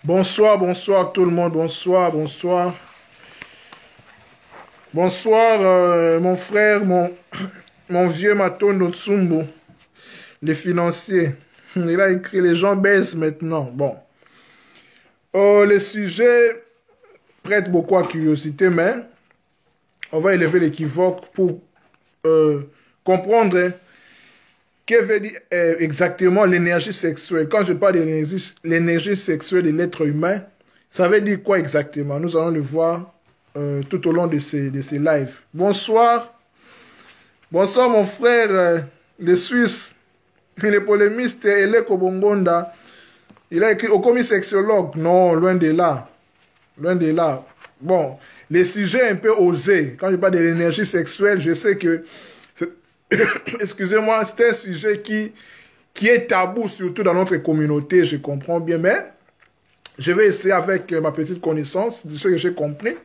Bonsoir, bonsoir tout le monde, bonsoir, bonsoir. Bonsoir mon frère, mon vieux Matondo Tsumbo, les financiers. Il a écrit les gens baissent maintenant. Bon. Le sujet prête beaucoup à curiosité, mais on va élever l'équivoque pour comprendre que veut dire exactement l'énergie sexuelle. Quand je parle de l'énergie sexuelle de l'être humain, ça veut dire quoi exactement? Nous allons le voir tout au long de ces lives. Bonsoir. Bonsoir mon frère, le Suisse, le polémiste Eleko Bongonda. Il a écrit au commis sexologue. Non, loin de là. Loin de là. Bon, les sujets un peu osés. Quand je parle de l'énergie sexuelle, je sais que excusez-moi, c'est un sujet qui est tabou, surtout dans notre communauté, je comprends bien, mais je vais essayer avec ma petite connaissance, de ce que j'ai compris,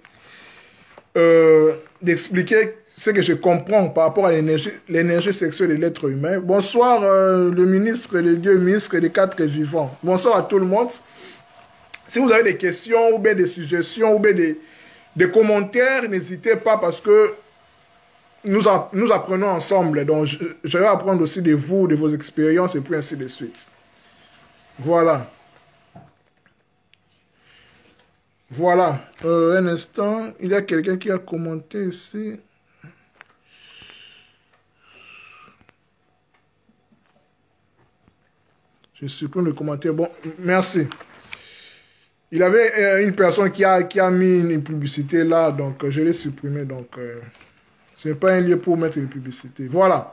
d'expliquer ce que je comprends par rapport à l'énergie sexuelle de l'être humain. Bonsoir, le ministre, le Dieu ministre des quatre vivants. Bonsoir à tout le monde. Si vous avez des questions, ou bien des suggestions, ou bien des commentaires, n'hésitez pas parce que nous apprenons ensemble, donc je vais apprendre aussi de vous, de vos expériences et puis ainsi de suite. Voilà. Voilà. Un instant, il y a quelqu'un qui a commenté ici. Je supprime le commentaire. Bon, merci. Il y avait une personne qui a mis une publicité là, donc je l'ai supprimé, donc... ce n'est pas un lieu pour mettre une publicité. Voilà.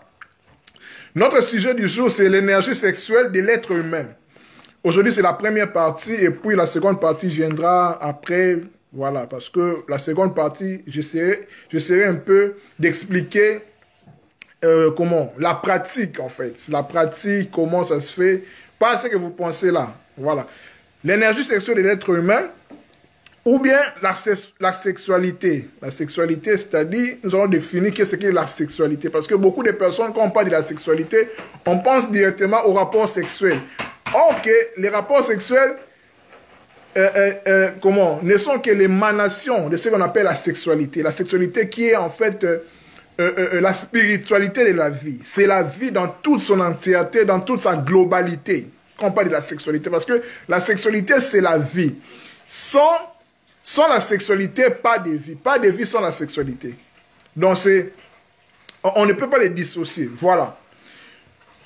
Notre sujet du jour, c'est l'énergie sexuelle de l'être humain. Aujourd'hui, c'est la première partie et puis la seconde partie viendra après. Voilà, parce que la seconde partie, j'essaierai un peu d'expliquer comment, la pratique en fait. La pratique, comment ça se fait, pas ce que vous pensez là. Voilà. L'énergie sexuelle de l'être humain, ou bien la sexualité. La sexualité, c'est-à-dire, nous allons définir qu'est-ce qu'est la sexualité. Parce que beaucoup de personnes, quand on parle de la sexualité, on pense directement au rapport sexuel. Or que les rapports sexuels, ne sont que l'émanation de ce qu'on appelle la sexualité. La sexualité qui est en fait la spiritualité de la vie. C'est la vie dans toute son entièreté, dans toute sa globalité. Quand on parle de la sexualité. Parce que la sexualité, c'est la vie. Sans la sexualité, pas de vie. Pas de vie sans la sexualité. Donc, on ne peut pas les dissocier. Voilà.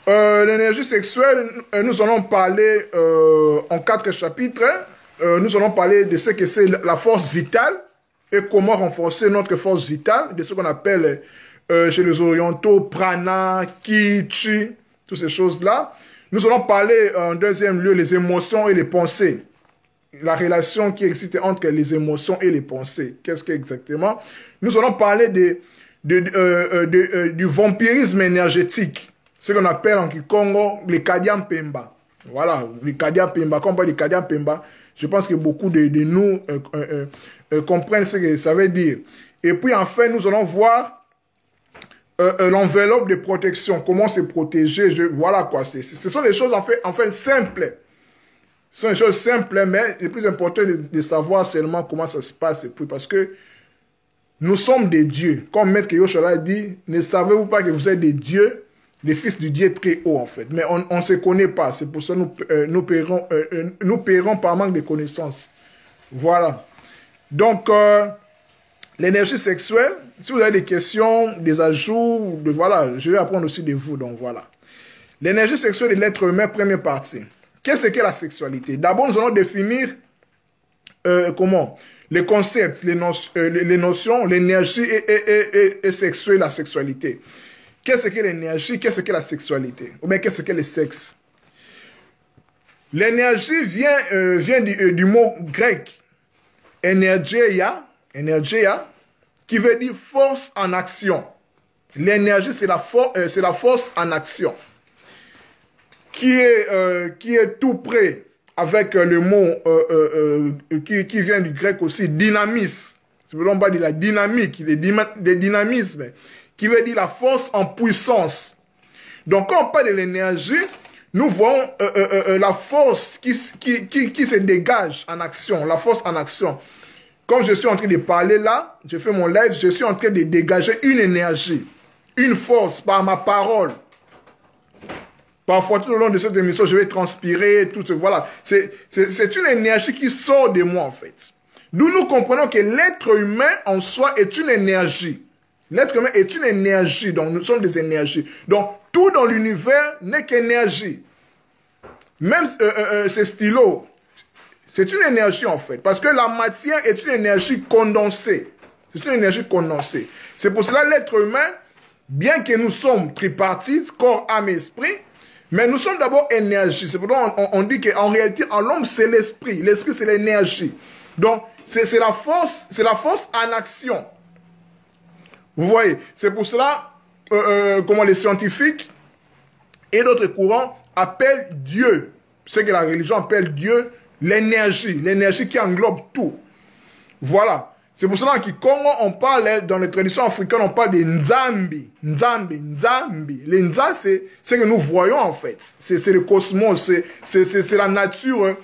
L'énergie sexuelle, nous allons parler en 4 chapitres. Nous allons parler de ce que c'est la force vitale et comment renforcer notre force vitale, de ce qu'on appelle chez les orientaux prana, ki, chi, toutes ces choses-là. Nous allons parler en deuxième lieu les émotions et les pensées. La relation qui existe entre les émotions et les pensées. Qu'est-ce qu'exactement? Nous allons parler du vampirisme énergétique. Ce qu'on appelle en Kikongo les Kadian Pemba. Voilà, les Kadian Pemba. Quand on parle de Kadian Pemba, je pense que beaucoup de nous comprennent ce que ça veut dire. Et puis enfin, nous allons voir l'enveloppe de protection. Comment se protéger. Voilà quoi. Ce sont des choses en fait simples. Ce sont des choses simples, mais le plus important est de savoir seulement comment ça se passe. Parce que nous sommes des dieux. Comme Maître Yoshala dit, ne savez-vous pas que vous êtes des dieux, des fils du Dieu très haut en fait. Mais on ne se connaît pas. C'est pour ça que nous paierons par manque de connaissances. Voilà. Donc, l'énergie sexuelle, si vous avez des questions, des ajouts, voilà, je vais apprendre aussi de vous. Donc voilà. L'énergie sexuelle de l'être humain, première partie. Qu'est-ce que la sexualité? D'abord, nous allons définir les concepts, les notions, l'énergie et sexuelle, la sexualité. Qu'est-ce que l'énergie? Qu'est-ce que la sexualité? Ou bien qu'est-ce que le sexe? L'énergie vient du mot grec energeia, qui veut dire force en action. L'énergie, c'est la force en action. Qui est tout près avec le mot qui vient du grec aussi, dynamisme. C'est on parle de la dynamique, le dynamisme, qui veut dire la force en puissance. Donc, quand on parle de l'énergie, nous voyons la force qui se dégage en action, la force en action. Comme je suis en train de parler là, je fais mon live, je suis en train de dégager une énergie, une force par ma parole. Parfois, tout au long de cette émission, je vais transpirer, tout ce, voilà. C'est une énergie qui sort de moi, en fait. D'où nous comprenons que l'être humain en soi est une énergie. L'être humain est une énergie, donc nous sommes des énergies. Donc, tout dans l'univers n'est qu'énergie. Même ces stylos, c'est une énergie, en fait. Parce que la matière est une énergie condensée. C'est une énergie condensée. C'est pour cela l'être humain, bien que nous sommes tripartites, corps, âme et esprit, mais nous sommes d'abord énergie. C'est pourquoi on dit qu'en réalité, en l'homme, c'est l'esprit. L'esprit, c'est l'énergie. Donc, c'est la force en action. Vous voyez, c'est pour cela, comment les scientifiques et d'autres courants appellent Dieu. C'est que la religion appelle Dieu l'énergie qui englobe tout. Voilà. C'est pour cela qu'au Congo, on parle, dans les traditions africaines, on parle de Nzambi. Nzambi. Les Nza, c'est ce que nous voyons en fait. C'est le cosmos, c'est la nature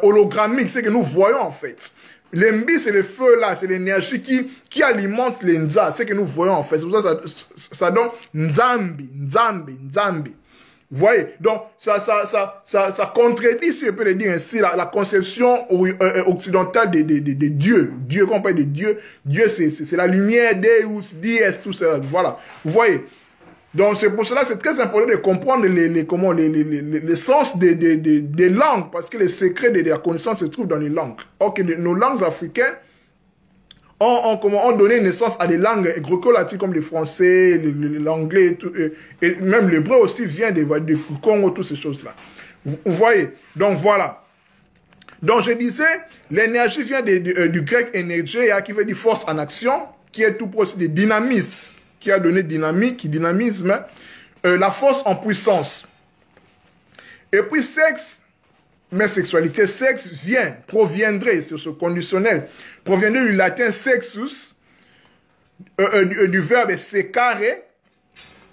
hologrammique, c'est ce que nous voyons en fait. L'Embi, c'est le feu là, c'est l'énergie qui alimente les Nza, c'est ce que nous voyons en fait. C'est pour ça que ça donne Nzambi. Vous voyez, donc ça contredit, si je peux le dire ainsi, la conception occidentale de Dieu. Dieu, quand on parle de Dieu, Dieu c'est la lumière, Deus, Dies, tout cela. Voilà, vous voyez. Donc c'est pour cela c'est très important de comprendre les sens des langues, parce que les secrets de la connaissance se trouvent dans les langues. Or que nos langues africaines ont donné naissance à des langues gréco-latines comme le français, l'anglais, et même l'hébreu aussi vient du Congo, toutes ces choses-là. Vous voyez, donc voilà. Donc je disais, l'énergie vient du grec énergia, qui veut dire force en action, qui est tout proche de dynamisme, qui a donné dynamisme, la force en puissance. Et puis sexe, mais sexualité, sexe proviendrait, sur ce conditionnel, proviendrait du latin sexus, du verbe secare,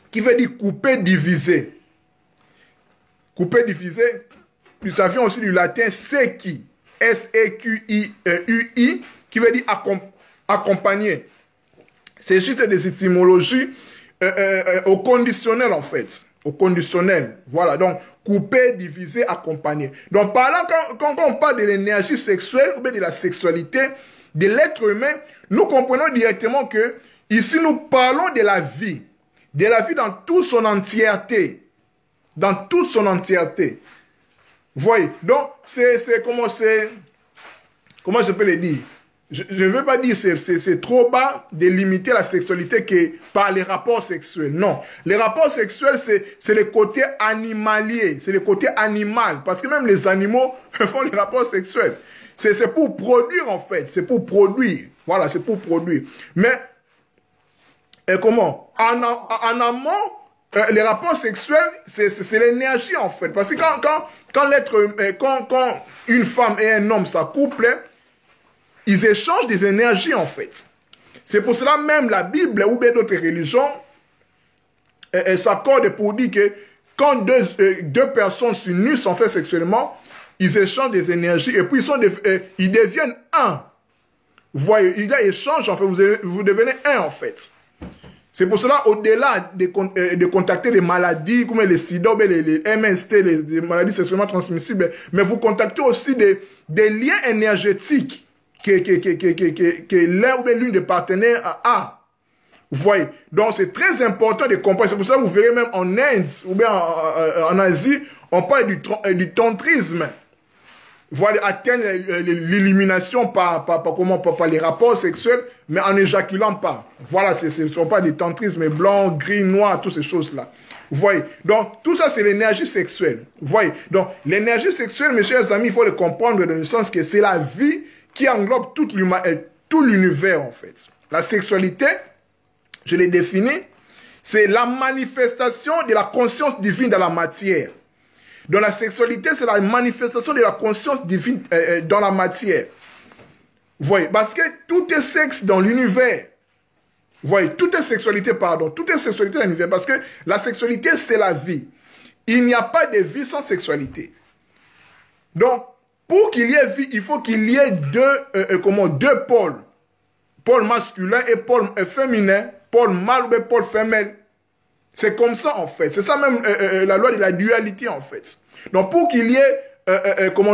qui veut dire couper, diviser. Couper, diviser, puis ça vient aussi du latin sequi, S-E-Q-I-U-I, qui veut dire accompagner. C'est juste des étymologies au conditionnel en fait. Au conditionnel. Voilà. Donc, couper, diviser, accompagner. Donc, par là, quand on parle de l'énergie sexuelle ou bien de la sexualité de l'être humain, nous comprenons directement que ici, nous parlons de la vie dans toute son entièreté. Dans toute son entièreté. Vous voyez? Donc, comment je peux le dire? Je ne veux pas dire que c'est trop bas de limiter la sexualité que par les rapports sexuels. Non. Les rapports sexuels, c'est le côté animalier. C'est le côté animal. Parce que même les animaux font les rapports sexuels. C'est pour produire, en fait. C'est pour produire. Voilà, c'est pour produire. Mais, comment? En amont, les rapports sexuels, c'est l'énergie, en fait. Parce que quand une femme et un homme s'accouplent, ils échangent des énergies, en fait. C'est pour cela même la Bible ou bien d'autres religions s'accordent pour dire que quand deux personnes s'unissent en fait sexuellement, ils échangent des énergies et puis ils deviennent un. Vous voyez, il y a échange, en fait, vous devenez un, en fait. C'est pour cela, au-delà de contacter les maladies comme les sida, les MST, les maladies sexuellement transmissibles, mais vous contactez aussi des liens énergétiques que l'un ou l'une des partenaires a. Vous voyez. Donc, c'est très important de comprendre. C'est pour ça que vous verrez même en Inde ou bien en Asie, on parle du tantrisme. Voilà, atteindre l'illumination par les rapports sexuels, mais en n'éjaculant pas. Voilà, ce ne sont pas des tantrismes blancs, gris, noirs, toutes ces choses-là. Vous voyez. Donc, tout ça, c'est l'énergie sexuelle. Vous voyez. Donc, l'énergie sexuelle, mes chers amis, il faut le comprendre dans le sens que c'est la vie qui englobe tout l'univers, en fait. La sexualité, je l'ai définie, c'est la manifestation de la conscience divine dans la matière. Dans la sexualité, c'est la manifestation de la conscience divine dans la matière. Vous voyez, parce que tout est sexe dans l'univers. Vous voyez, tout est sexualité, pardon. Tout est sexualité dans l'univers, parce que la sexualité, c'est la vie. Il n'y a pas de vie sans sexualité. Donc, pour qu'il y ait vie, il faut qu'il y ait deux pôles. Pôle masculin et pôle féminin, pôle mâle ou pôle femelle. C'est comme ça, en fait. C'est ça même la loi de la dualité, en fait. Donc, pour qu'il y ait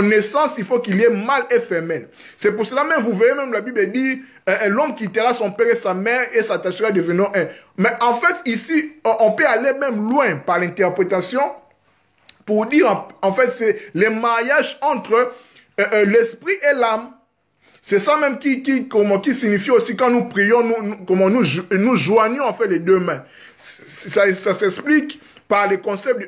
naissance, il faut qu'il y ait mâle et femelle. C'est pour cela même, vous voyez même, la Bible dit, l'homme quittera son père et sa mère et s'attachera devenant un. Mais en fait, ici, on peut aller même loin par l'interprétation pour dire, en fait, c'est le mariage entre l'esprit et l'âme. C'est ça même qui signifie aussi quand nous prions, nous joignons en fait les deux mains. Ça s'explique par le concept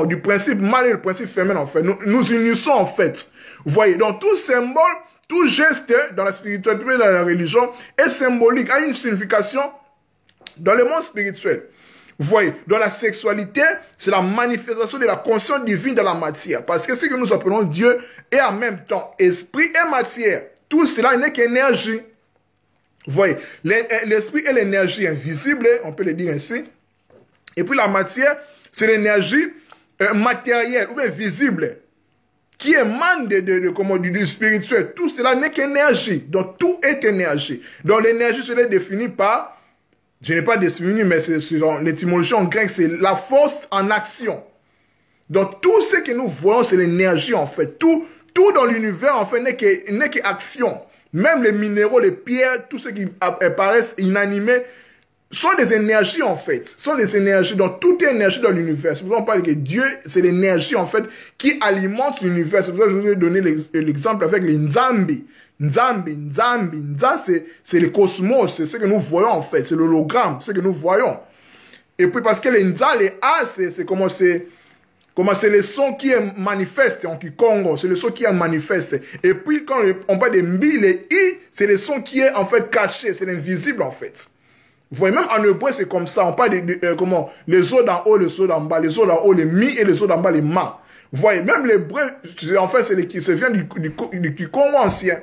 du principe mâle et le principe féminin en fait. Nous unissons en fait. Vous voyez, donc tout symbole, tout geste dans la spiritualité, dans la religion est symbolique, a une signification dans le monde spirituel. Vous voyez, dans la sexualité, c'est la manifestation de la conscience divine dans la matière. Parce que ce que nous appelons Dieu est en même temps esprit et matière. Tout cela n'est qu'énergie. Vous voyez, l'esprit est l'énergie invisible, on peut le dire ainsi. Et puis la matière, c'est l'énergie matérielle ou bien visible qui émane du spirituel. Tout cela n'est qu'énergie. Donc tout est énergie. Donc l'énergie, je l'ai définie par... Je n'ai pas défini, mais c'est l'étymologie en grec, c'est la force en action. Donc, tout ce que nous voyons, c'est l'énergie, en fait. Tout dans l'univers, en fait, n'est qu'action. Même les minéraux, les pierres, tout ce qui paraissent inanimés, sont des énergies, en fait. Sont des énergies. Donc, tout est énergie dans l'univers. C'est pour ça qu'on parle que Dieu, c'est l'énergie, en fait, qui alimente l'univers. C'est pour ça que je vous ai donné l'exemple avec les Nzambi. Nzambi, c'est le cosmos, c'est ce que nous voyons en fait, c'est l'hologramme, ce que nous voyons. Et puis parce que les Nza, les A, c'est le son qui est manifeste en Kikongo, c'est le son qui est manifeste. Et puis quand on parle de Mbi, les I, c'est le son qui est en fait caché, c'est l'invisible en fait. Vous voyez, même en hébreu, c'est comme ça, on parle les os d'en haut, les os d'en bas, les os d'en haut, les Mi et les os d'en bas, les Ma. Vous voyez, même l'hébreu, en fait, ça vient du Kikongo ancien.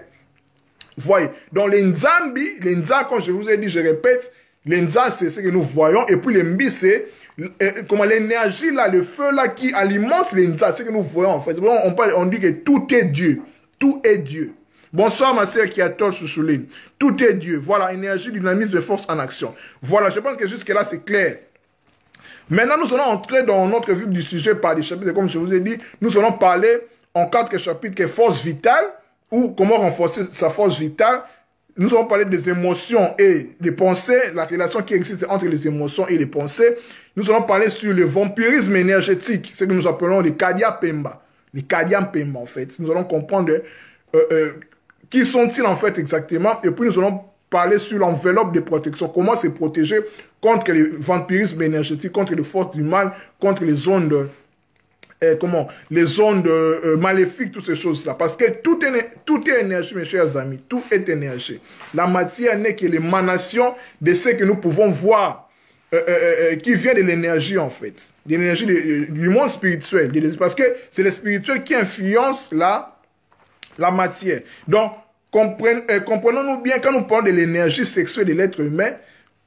Vous voyez, donc les Nzambi, les Nza, comme je vous ai dit, je répète, les Nza, c'est ce que nous voyons, et puis les Mbi, c'est l'énergie là, le feu là qui alimente les Nza, c'est ce que nous voyons en fait. On dit que tout est Dieu, tout est Dieu. Bonsoir ma sœur qui a tort Chouchouline, tout est Dieu. Voilà, énergie, dynamisme, force en action. Voilà, je pense que jusque là c'est clair. Maintenant, nous allons entrer dans notre vue du sujet par des chapitres, comme je vous ai dit, nous allons parler en 4 chapitres qui est force vitale, ou comment renforcer sa force vitale. Nous allons parler des émotions et des pensées, la relation qui existe entre les émotions et les pensées. Nous allons parler sur le vampirisme énergétique, ce que nous appelons les Kadia Pemba. Les Kadia Pemba, en fait. Nous allons comprendre qui sont-ils, en fait, exactement. Et puis, nous allons parler sur l'enveloppe de protection. Comment se protéger contre le vampirisme énergétique, contre les forces du mal, contre les ondes... les ondes maléfiques, toutes ces choses-là. Parce que tout est énergie, mes chers amis. Tout est énergie. La matière n'est que l'émanation de ce que nous pouvons voir, qui vient de l'énergie, en fait. De l'énergie du monde spirituel. Parce que c'est le spirituel qui influence la matière. Donc, comprenons-nous bien, quand nous parlons de l'énergie sexuelle de l'être humain,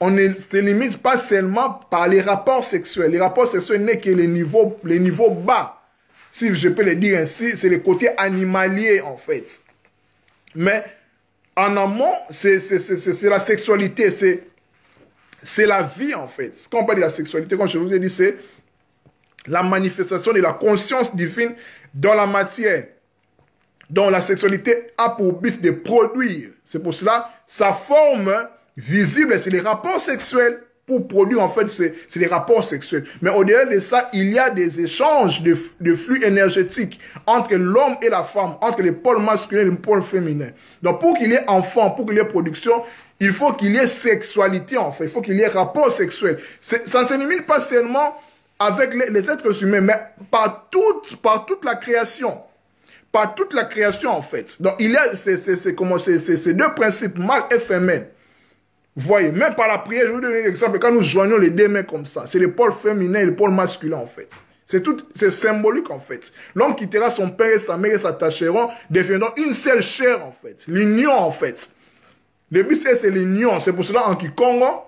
on ne se limite pas seulement par les rapports sexuels. Les rapports sexuels n'est que les niveaux bas. Si je peux le dire ainsi, c'est le côté animalier en fait. Mais en amont, c'est la sexualité, c'est la vie en fait. Quand on parle de la sexualité, comme je vous ai dit, c'est la manifestation de la conscience divine dans la matière. Donc la sexualité a pour but de produire. C'est pour cela, sa forme visible, c'est les rapports sexuels. Pour produire, en fait, c'est les rapports sexuels. Mais au-delà de ça, il y a des échanges de flux énergétiques entre l'homme et la femme, entre les pôles masculins et les pôles féminins. Donc, pour qu'il y ait enfant, pour qu'il y ait production, il faut qu'il y ait sexualité, en fait. Il faut qu'il y ait rapport sexuel. Ça ne se limite pas seulement avec les êtres humains, mais par toute la création. Par toute la création, en fait. Donc, il y a ces deux principes, mâle et féminin. Vous voyez, même par la prière, je vais vous donner un exemple. Quand nous joignons les deux mains comme ça, c'est le pôle féminin et le pôle masculin, en fait. C'est symbolique, en fait. L'homme quittera son père et sa mère et s'attacheront, deviendront une seule chair, en fait. L'union, en fait. Le but, c'est l'union. C'est pour cela, en Kikongo,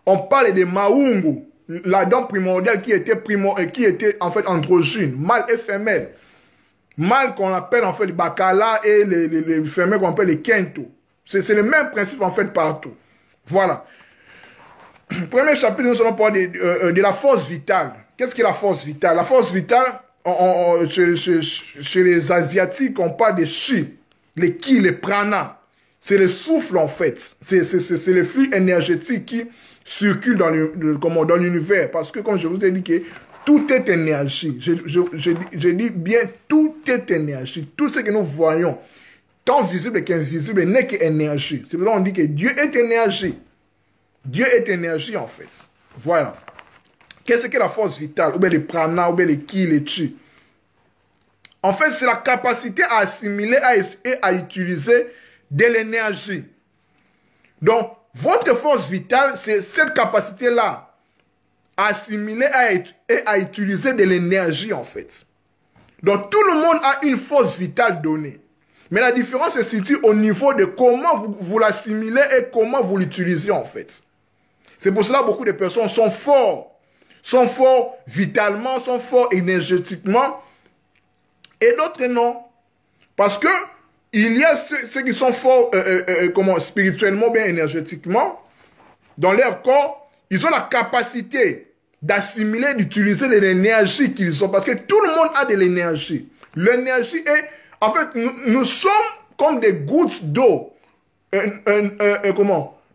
on parle de Maungu. l'Adam primordial qui était en fait androgyne, mâle et femelle. Mâle qu'on appelle en fait le bacala et les femelles qu'on appelle les quinto. C'est le même principe en fait partout. Voilà. Premier chapitre, nous allons parler de la force vitale. Qu'est-ce que la force vitale? La force vitale, chez les Asiatiques, on parle des chi, les ki, les prana. C'est le souffle en fait. C'est le flux énergétique qui circule dans l'univers. Parce que comme je vous ai dit que tout est énergie. Je dis bien tout est énergie. Tout ce que nous voyons, tant visible qu'invisible, n'est qu'énergie. C'est pour ça qu'on dit que Dieu est énergie. Dieu est énergie en fait. Voilà. Qu'est-ce que la force vitale? Ou bien les prana, ou bien les ki, les chi. En fait, c'est la capacité à assimiler et à utiliser de l'énergie. Donc, votre force vitale, c'est cette capacité-là à assimiler et à utiliser de l'énergie en fait. Donc, tout le monde a une force vitale donnée. Mais la différence se situe au niveau de comment vous l'assimilez et comment vous l'utilisez en fait. C'est pour cela que beaucoup de personnes sont forts vitalement, sont forts énergétiquement, et d'autres non. Parce que il y a ceux qui sont forts spirituellement, bien énergétiquement, dans leur corps, ils ont la capacité d'assimiler, d'utiliser l'énergie qu'ils ont. Parce que tout le monde a de l'énergie. L'énergie est, en fait, nous sommes comme des gouttes d'eau.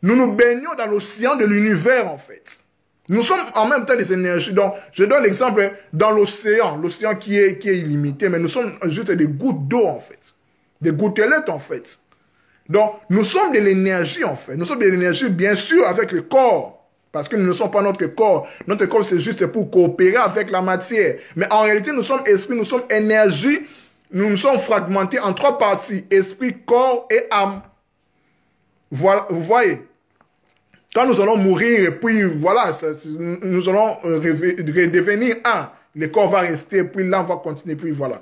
Nous nous baignons dans l'océan de l'univers, en fait. Nous sommes en même temps des énergies. Donc, je donne l'exemple dans l'océan qui est illimité, mais nous sommes juste des gouttes d'eau, en fait. Des gouttelettes, en fait. Donc, nous sommes de l'énergie, en fait. Nous sommes de l'énergie, bien sûr, avec le corps. Parce que nous ne sommes pas notre corps. Notre corps, c'est juste pour coopérer avec la matière. Mais en réalité, nous sommes esprit, nous sommes énergie. Nous nous sommes fragmentés en 3 parties. Esprit, corps et âme. Voilà, vous voyez. Quand nous allons mourir, et puis voilà, nous allons redevenir un. Le corps va rester, puis l'âme va continuer, puis voilà.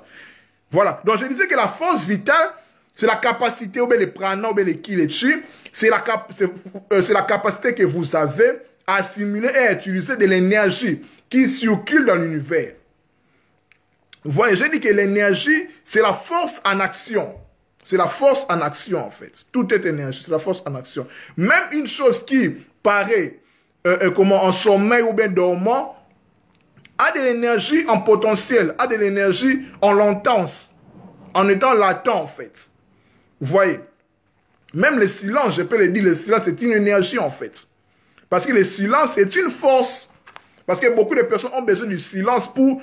Voilà. Donc je disais que la force vitale, c'est la capacité, ou bien les prana, ou bien les ki, les chi, c'est la capacité que vous avez à assimiler et à utiliser de l'énergie qui circule dans l'univers. Vous voyez, j'ai dit que l'énergie, c'est la force en action. C'est la force en action, en fait. Tout est énergie, c'est la force en action. Même une chose qui paraît en sommeil ou bien dormant, a de l'énergie en potentiel, a de l'énergie en latence, en étant latent, en fait. Vous voyez. Même le silence, je peux le dire, le silence c'est une énergie, en fait. Parce que le silence est une force. Parce que beaucoup de personnes ont besoin du silence pour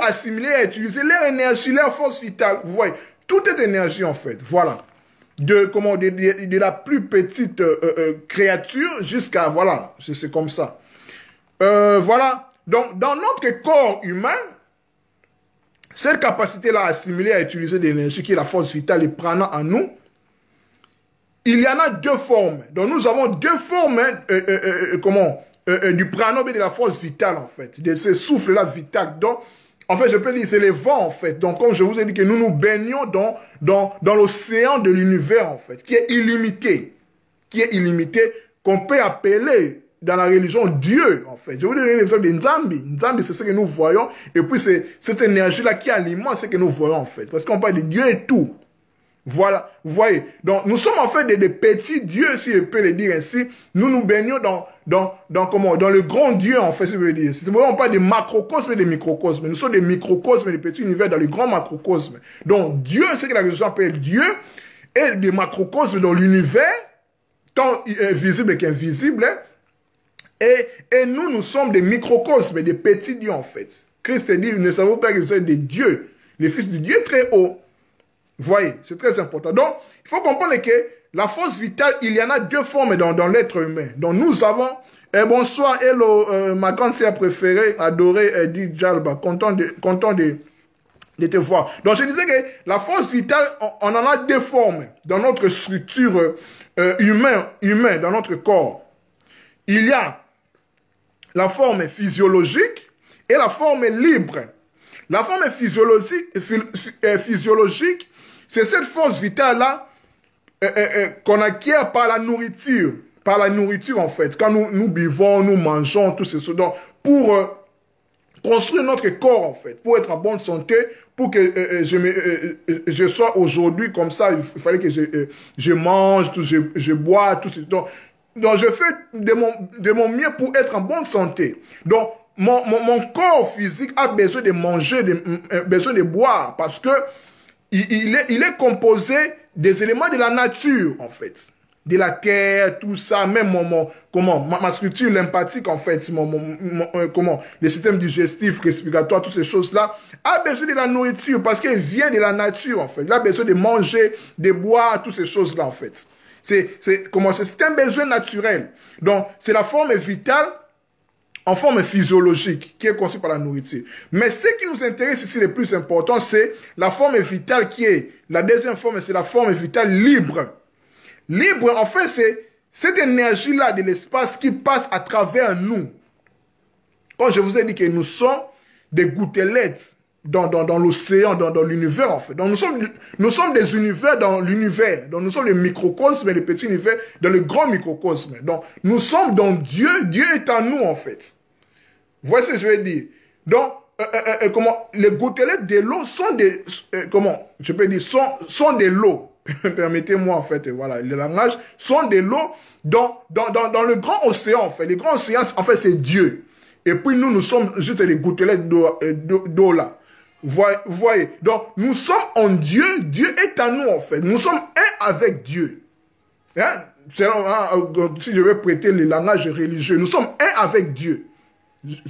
assimiler et utiliser leur énergie, leur force vitale. Vous voyez. Tout est énergie en fait, voilà. De la plus petite créature jusqu'à, voilà, c'est comme ça. Voilà, donc dans notre corps humain, cette capacité-là à assimiler, à utiliser de l'énergie qui est la force vitale et prana en nous, il y en a 2 formes. Donc nous avons 2 formes du prana et de la force vitale en fait, de ce souffle-là vital. Donc, en fait, je peux dire, c'est les vents, en fait. Donc, comme je vous ai dit, que nous nous baignons dans l'océan de l'univers, en fait, qui est illimité, qu'on peut appeler, dans la religion, Dieu, en fait. Je vais vous donner l'exemple de Nzambi. Nzambi, c'est ce que nous voyons, et puis c'est cette énergie-là qui alimente ce que nous voyons, en fait. Parce qu'on parle de Dieu et tout. Voilà, vous voyez. Donc, nous sommes en fait des petits dieux, si je peux le dire ainsi. Nous nous baignons dans le grand Dieu, en fait, si je veux dire. C'est vraiment pas des macrocosmes et des microcosmes. Nous sommes des microcosmes et des petits univers dans le grand macrocosme. Donc, Dieu, c'est ce que la religion appelle Dieu, et des macrocosmes dans l'univers, tant visible qu'invisible. Et nous sommes des microcosmes, des petits dieux, en fait. Christ dit, ne savons pas que vous êtes des dieux, les fils du Dieu très haut. Vous voyez, c'est très important. Donc, il faut comprendre que la force vitale, il y en a 2 formes dans l'être humain. Donc, nous avons, bonsoir, hello, ma grande sœur préférée, adorée, Edith Jalba, content de te voir. Donc, je disais que la force vitale, on en a 2 formes dans notre structure humaine, dans notre corps. Il y a la forme physiologique et la forme libre. La forme physiologique, c'est cette force vitale-là qu'on acquiert par la nourriture, par la nourriture, en fait. Quand nous buvons, nous mangeons, tout ce donc pour construire notre corps, en fait, pour être en bonne santé, pour que je sois aujourd'hui comme ça, il fallait que je mange, je bois, tout ce donc je fais de mon mieux pour être en bonne santé. Donc, mon corps physique a besoin de manger, besoin de boire, parce que il est composé des éléments de la nature, en fait. De la terre, tout ça, même ma structure lymphatique, en fait, le système digestif, respiratoire, toutes ces choses-là, a besoin de la nourriture parce qu'elle vient de la nature, en fait. Il a besoin de manger, de boire, toutes ces choses-là, en fait. C'est un besoin naturel. Donc, c'est la forme vitale en forme physiologique qui est conçue par la nourriture. Mais ce qui nous intéresse ici le plus important, c'est la forme vitale qui est, la deuxième forme, c'est la forme vitale libre. Libre, en fait, c'est cette énergie-là de l'espace qui passe à travers nous. Quand je vous ai dit que nous sommes des gouttelettes dans l'océan, dans l'univers, en fait. Donc, nous sommes des univers dans l'univers. Donc, nous sommes les microcosmes, les petits univers dans le grand microcosme. Donc, nous sommes dans Dieu. Dieu est en nous, en fait. Vous voyez ce que je veux dire? Donc, les gouttelettes de l'eau sont des... sont de l'eau. Permettez-moi, en fait, voilà, le langage, sont de l'eau dans le grand océan, en fait. Le grand océan, en fait, c'est Dieu. Et puis, nous sommes juste des gouttelettes d'eau là. Vous voyez? Donc, nous sommes en Dieu. Dieu est en nous, en fait. Nous sommes un avec Dieu. Hein? Si je vais prêter le langage religieux, nous sommes un avec Dieu.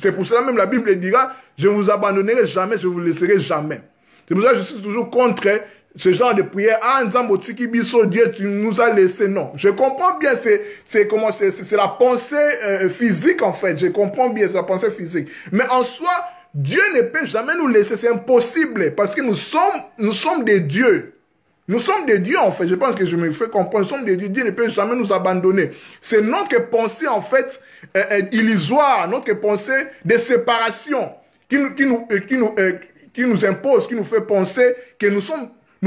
C'est pour cela même la Bible dira, je ne vous abandonnerai jamais, je ne vous laisserai jamais. C'est pour ça que je suis toujours contre ce genre de prière. Ah, Nzambotiki biso, Dieu, tu nous as laissé. Non, je comprends bien, c'est la pensée physique, en fait. Je comprends bien, c'est la pensée physique. Mais en soi, Dieu ne peut jamais nous laisser. C'est impossible parce que nous sommes des dieux. Nous sommes des dieux, en fait. Je pense que je me fais comprendre. Nous sommes des dieux. Dieu ne peut jamais nous abandonner. C'est notre pensée, en fait, illusoire, notre pensée de séparation qui nous impose, qui nous fait penser que nous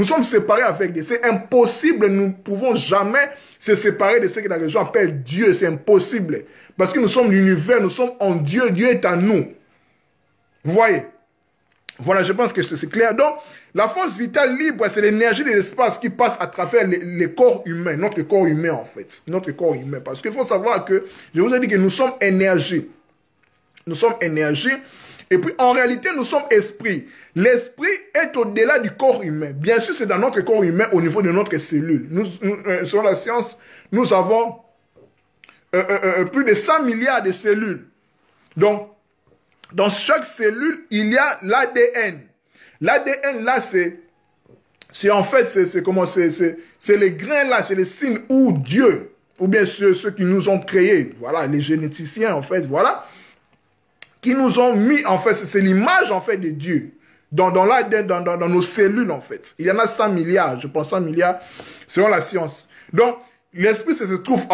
sommes séparés avec Dieu. C'est impossible. Nous ne pouvons jamais se séparer de ce que la religion appelle Dieu. C'est impossible. Parce que nous sommes l'univers, nous sommes en Dieu. Dieu est en nous. Vous voyez? Voilà, je pense que c'est clair. Donc, la force vitale libre, c'est l'énergie de l'espace qui passe à travers les corps humains, notre corps humain, en fait. Notre corps humain. Parce qu'il faut savoir que, je vous ai dit que nous sommes énergie. Nous sommes énergie. Et puis, en réalité, nous sommes esprit. L'esprit est au-delà du corps humain. Bien sûr, c'est dans notre corps humain, au niveau de notre cellule. Selon la science, nous avons plus de 100 milliards de cellules. Donc, dans chaque cellule, il y a l'ADN. L'ADN, là, c'est en fait, c'est les grains, là, c'est les signes où Dieu, ou bien ceux qui nous ont créés, voilà, les généticiens, en fait, voilà, qui nous ont mis, en fait, c'est l'image, en fait, de Dieu, dans l'ADN, dans nos cellules, en fait. Il y en a 100 milliards, je pense 100 milliards, selon la science. Donc, l'esprit se trouve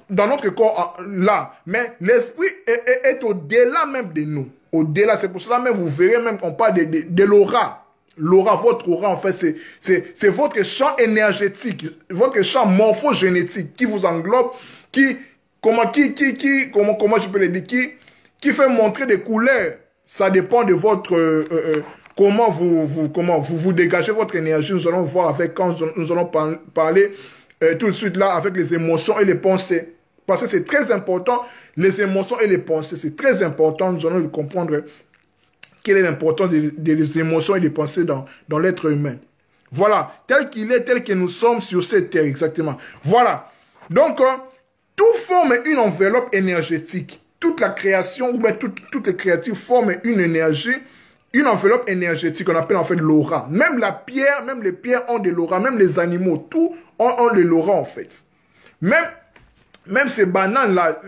dans notre corps, là, mais l'esprit est au-delà même de nous. Au-delà, c'est pour cela même, vous verrez même qu'on parle de l'aura. L'aura, votre aura, en fait, c'est votre champ énergétique, votre champ morphogénétique qui vous englobe, comment je peux le dire, qui fait montrer des couleurs. Ça dépend de votre, comment vous dégagez votre énergie. Nous allons voir avec, quand nous allons parler tout de suite là, avec les émotions et les pensées. Parce que c'est très important, les émotions et les pensées, c'est très important, nous allons comprendre quelle est l'importance des émotions et des pensées dans l'être humain. Voilà, tel qu'il est, tel que nous sommes sur cette terre, exactement. Voilà, donc, tout forme une enveloppe énergétique. Toute la création, ou bien toutes les créatures forment une énergie, une enveloppe énergétique, on appelle en fait l'aura. Même la pierre, même les pierres ont de l'aura, même les animaux, tout ont de l'aura en fait. Même ces bananes-là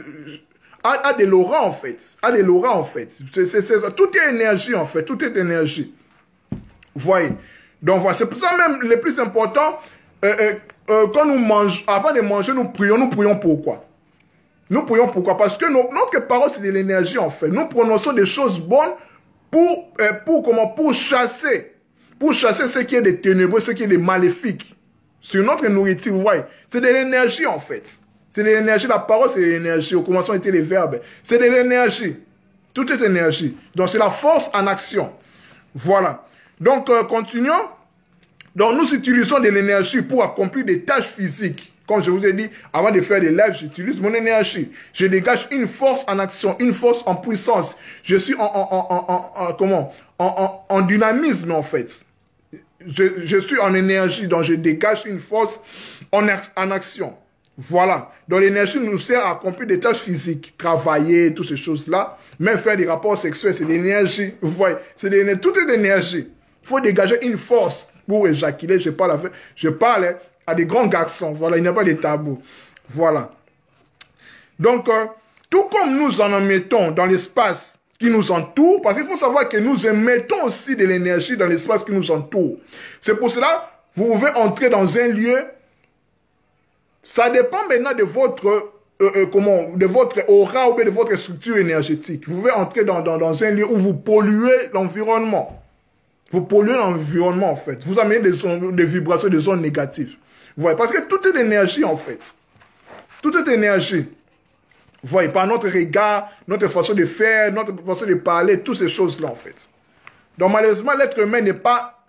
a de l'aura en fait. A de l'aura en fait. Tout est énergie en fait. Tout est énergie. Vous voyez. Donc voilà. C'est pour ça même le plus important, quand nous mangeons, avant de manger, nous prions pourquoi? Nous prions pourquoi? Parce que notre parole c'est de l'énergie en fait. Nous prononçons des choses bonnes pour chasser ce qui est de ténébreux, ce qui est de maléfique. Sur notre nourriture, vous voyez. C'est de l'énergie en fait. C'est de l'énergie. La parole, c'est de l'énergie. Au commencement étaient les verbes. C'est de l'énergie. Tout est énergie. Donc, c'est la force en action. Voilà. Donc, continuons. Donc, nous utilisons de l'énergie pour accomplir des tâches physiques. Comme je vous ai dit, avant de faire des lives, j'utilise mon énergie. Je dégage une force en action, une force en puissance. Je suis en dynamisme, en fait. Je suis en énergie, donc je dégage une force en action. Voilà. Donc l'énergie nous sert à accomplir des tâches physiques, travailler, toutes ces choses-là. Même faire des rapports sexuels, c'est de l'énergie. Vous voyez, tout est d'énergie. Il faut dégager une force pour éjaculer. Je parle à des grands garçons. Voilà, il n'y a pas de tabou. Voilà. Donc, tout comme nous en mettons dans l'espace qui nous entoure, parce qu'il faut savoir que nous émettons aussi de l'énergie dans l'espace qui nous entoure. C'est pour cela, vous pouvez entrer dans un lieu. Ça dépend maintenant de votre, de votre aura ou de votre structure énergétique. Vous pouvez entrer dans un lieu où vous polluez l'environnement. Vous polluez l'environnement, en fait. Vous amenez des vibrations, des ondes négatives. Vous voyez, parce que tout est énergie, en fait. Tout est énergie. Vous voyez, par notre regard, notre façon de faire, notre façon de parler, toutes ces choses-là, en fait. Donc, malheureusement, l'être humain n'est pas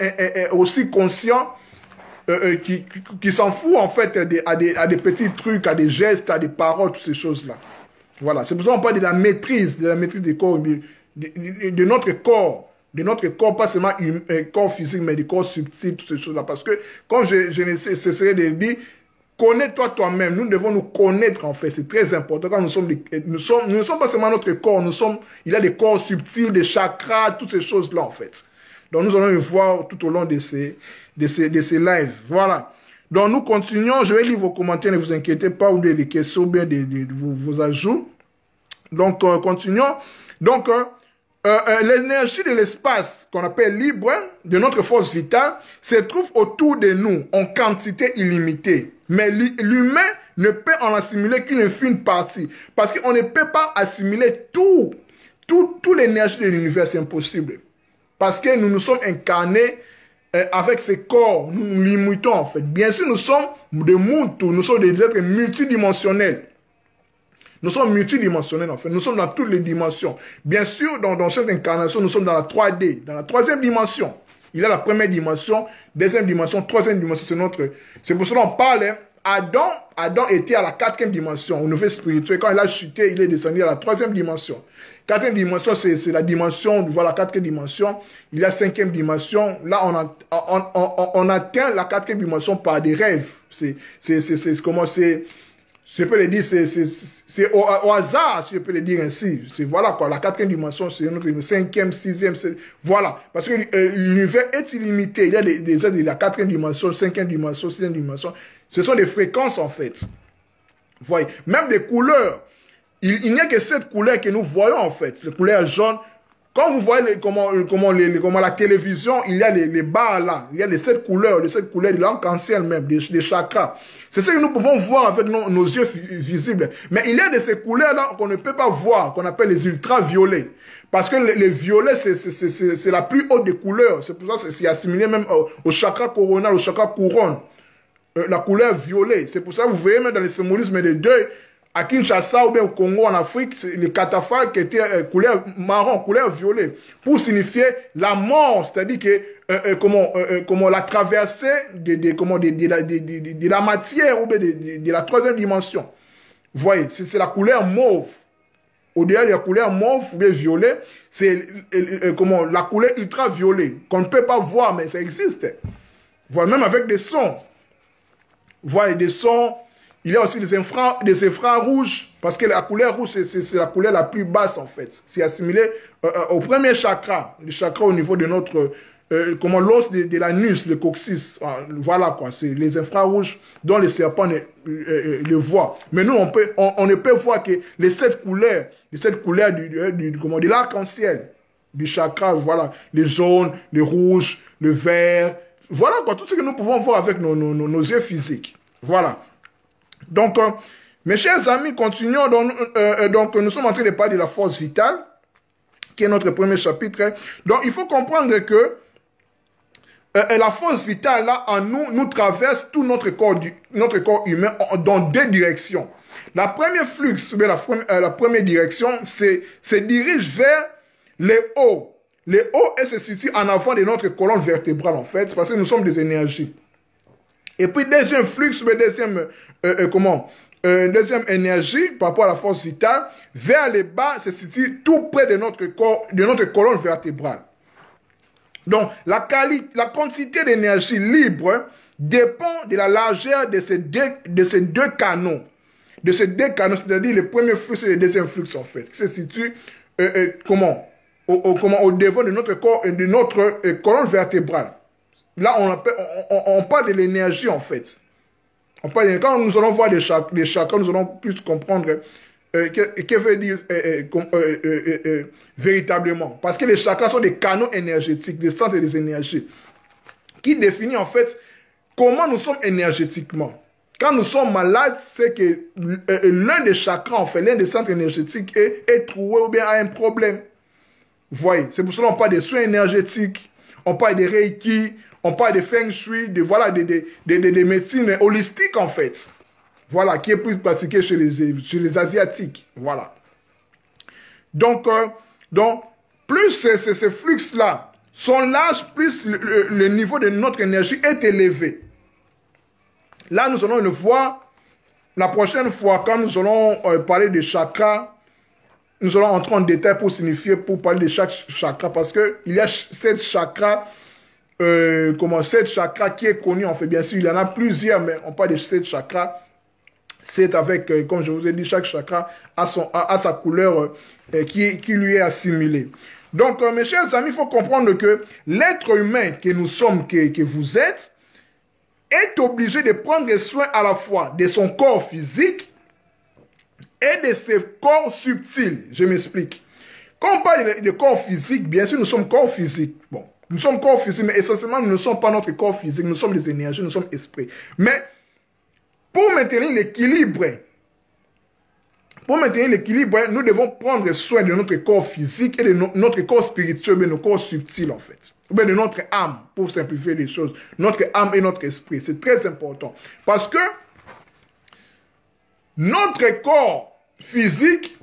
aussi conscient qui s'en fout, en fait, à des petits trucs, à des gestes, à des paroles, toutes ces choses-là. Voilà. C'est pour ça qu'on parle de la maîtrise du corps, de notre corps. De notre corps, pas seulement un corps physique, mais du corps subtil, toutes ces choses-là. Parce que, comme je ne cesserai de le dire, connais-toi toi-même. Nous devons nous connaître, en fait. C'est très important. Quand nous ne sommes pas seulement notre corps, il y a des corps subtils, des chakras, toutes ces choses-là, en fait. Donc, nous allons le voir tout au long de ces lives. Voilà. Donc, nous continuons. Je vais lire vos commentaires, ne vous inquiétez pas, ou des questions, ou bien vos ajouts. Donc, continuons. Donc, l'énergie de l'espace qu'on appelle libre, de notre force vitale, se trouve autour de nous en quantité illimitée. Mais l'humain ne peut en assimiler qu'une infime partie. Parce qu'on ne peut pas assimiler toute l'énergie de l'univers, c'est impossible. Parce que nous nous sommes incarnés avec ces corps, nous nous limitons en fait. Bien sûr, nous sommes des Muntu, nous sommes des êtres multidimensionnels. Nous sommes multidimensionnels en fait, nous sommes dans toutes les dimensions. Bien sûr, dans cette incarnation, nous sommes dans la 3D, dans la troisième dimension. Il y a la première dimension, deuxième dimension, troisième dimension, c'est pour cela qu'on parle, Adam était à la quatrième dimension, au niveau spirituel. Quand il a chuté, il est descendu à la troisième dimension. Quatrième dimension, c'est la dimension, voilà, quatrième dimension. Il y a cinquième dimension. Là, on atteint la quatrième dimension par des rêves. Comment c'est... Je peux le dire, c'est au hasard, si je peux le dire ainsi. C'est voilà quoi, la quatrième dimension, c'est notre cinquième, sixième, voilà. Parce que l'univers est illimité. Il y a des êtres de la quatrième dimension, cinquième dimension, sixième dimension. Ce sont des fréquences en fait. Vous voyez, même des couleurs. Il n'y a que cette couleur que nous voyons en fait, les couleurs jaunes. Quand vous voyez comment la télévision, il y a les barres là, il y a les 7 couleurs, de l'arc-en-ciel même, des chakras. C'est ce que nous pouvons voir avec nos yeux visibles. Mais il y a de ces couleurs là qu'on ne peut pas voir, qu'on appelle les ultraviolets. Parce que les violets, c'est la plus haute des couleurs. C'est pour ça que c'est assimilé même au chakra coronal, au chakra couronne. La couleur violet. C'est pour ça que vous voyez même dans les symbolismes des deuils, à Kinshasa ou bien au Congo, en Afrique, les cataphalques étaient couleur marron, couleur violet, pour signifier la mort, c'est-à-dire que comment la traversée de la matière ou bien de la troisième dimension. Vous voyez, c'est la couleur mauve. Au-delà de la couleur mauve ou bien violet, c'est la couleur ultraviolet, qu'on ne peut pas voir, mais ça existe. Voilà, même avec des sons. Vous voyez, des sons. Il y a aussi des infrarouges, parce que la couleur rouge, c'est la couleur la plus basse, en fait. C'est assimilé au premier chakra, le chakra au niveau de notre, l'os de l'anus, le coccyx. Voilà, quoi. C'est les infrarouges dont les serpents le voient. Mais nous, on ne peut voir que les 7 couleurs de l'arc-en-ciel, du chakra, voilà. Les jaunes, les rouges, le vert. Voilà, quoi. Tout ce que nous pouvons voir avec nos yeux physiques. Voilà. Donc, mes chers amis, continuons. Donc, nous sommes en train de parler de la force vitale, qui est notre premier chapitre. Donc, il faut comprendre que la force vitale, là, en nous traverse tout notre corps humain dans 2 directions. la première flux, la première direction, se dirige vers les hauts. Les hauts, elles se situent en avant de notre colonne vertébrale, en fait, parce que nous sommes des énergies. Et puis, deuxième flux, deuxième énergie, par rapport à la force vitale, vers les bas, se situe tout près de notre corps, de notre colonne vertébrale. Donc, la quantité d'énergie libre dépend de la largeur de ces deux canaux. De ces deux canaux, c'est-à-dire le premier flux et le deuxième flux, en fait, qui se situe au devant de notre corps et de notre colonne vertébrale. Là, on parle de l'énergie, en fait. Quand nous allons voir les chakras, nous allons plus comprendre que veut dire véritablement. Parce que les chakras sont des canaux énergétiques, des centres des énergies, qui définissent en fait comment nous sommes énergétiquement. Quand nous sommes malades, c'est que l'un des chakras, en fait, l'un des centres énergétiques est troué ou bien a un problème. Vous voyez, c'est pour cela qu'on parle des soins énergétiques, on parle des reiki, on parle de feng shui, des médecines holistiques en fait. Voilà, qui est plus pratiqué chez les Asiatiques. Voilà. Donc plus ces flux-là sont larges, plus le niveau de notre énergie est élevé. Là, nous allons le voir la prochaine fois quand nous allons parler des chakras. Nous allons entrer en détail pour parler de chaque chakra, parce qu'il y a 7 chakras, 7 chakras qui est connu, en fait, bien sûr, il y en a plusieurs, mais on parle de 7 chakras. C'est avec, comme je vous ai dit, chaque chakra a sa couleur qui lui est assimilée. Donc, mes chers amis, il faut comprendre que l'être humain que nous sommes, que vous êtes, est obligé de prendre soin à la fois de son corps physique et de ses corps subtils. Je m'explique. Quand on parle de corps physique, bien sûr, nous sommes corps physique. Bon, nous sommes corps physique, mais essentiellement, nous ne sommes pas notre corps physique. Nous sommes des énergies, nous sommes esprits. Mais pour maintenir l'équilibre, nous devons prendre soin de notre corps physique et de notre corps spirituel, de nos corps subtils, en fait. Ou bien de notre âme, pour simplifier les choses. Notre âme et notre esprit. C'est très important. Parce que notre corps physique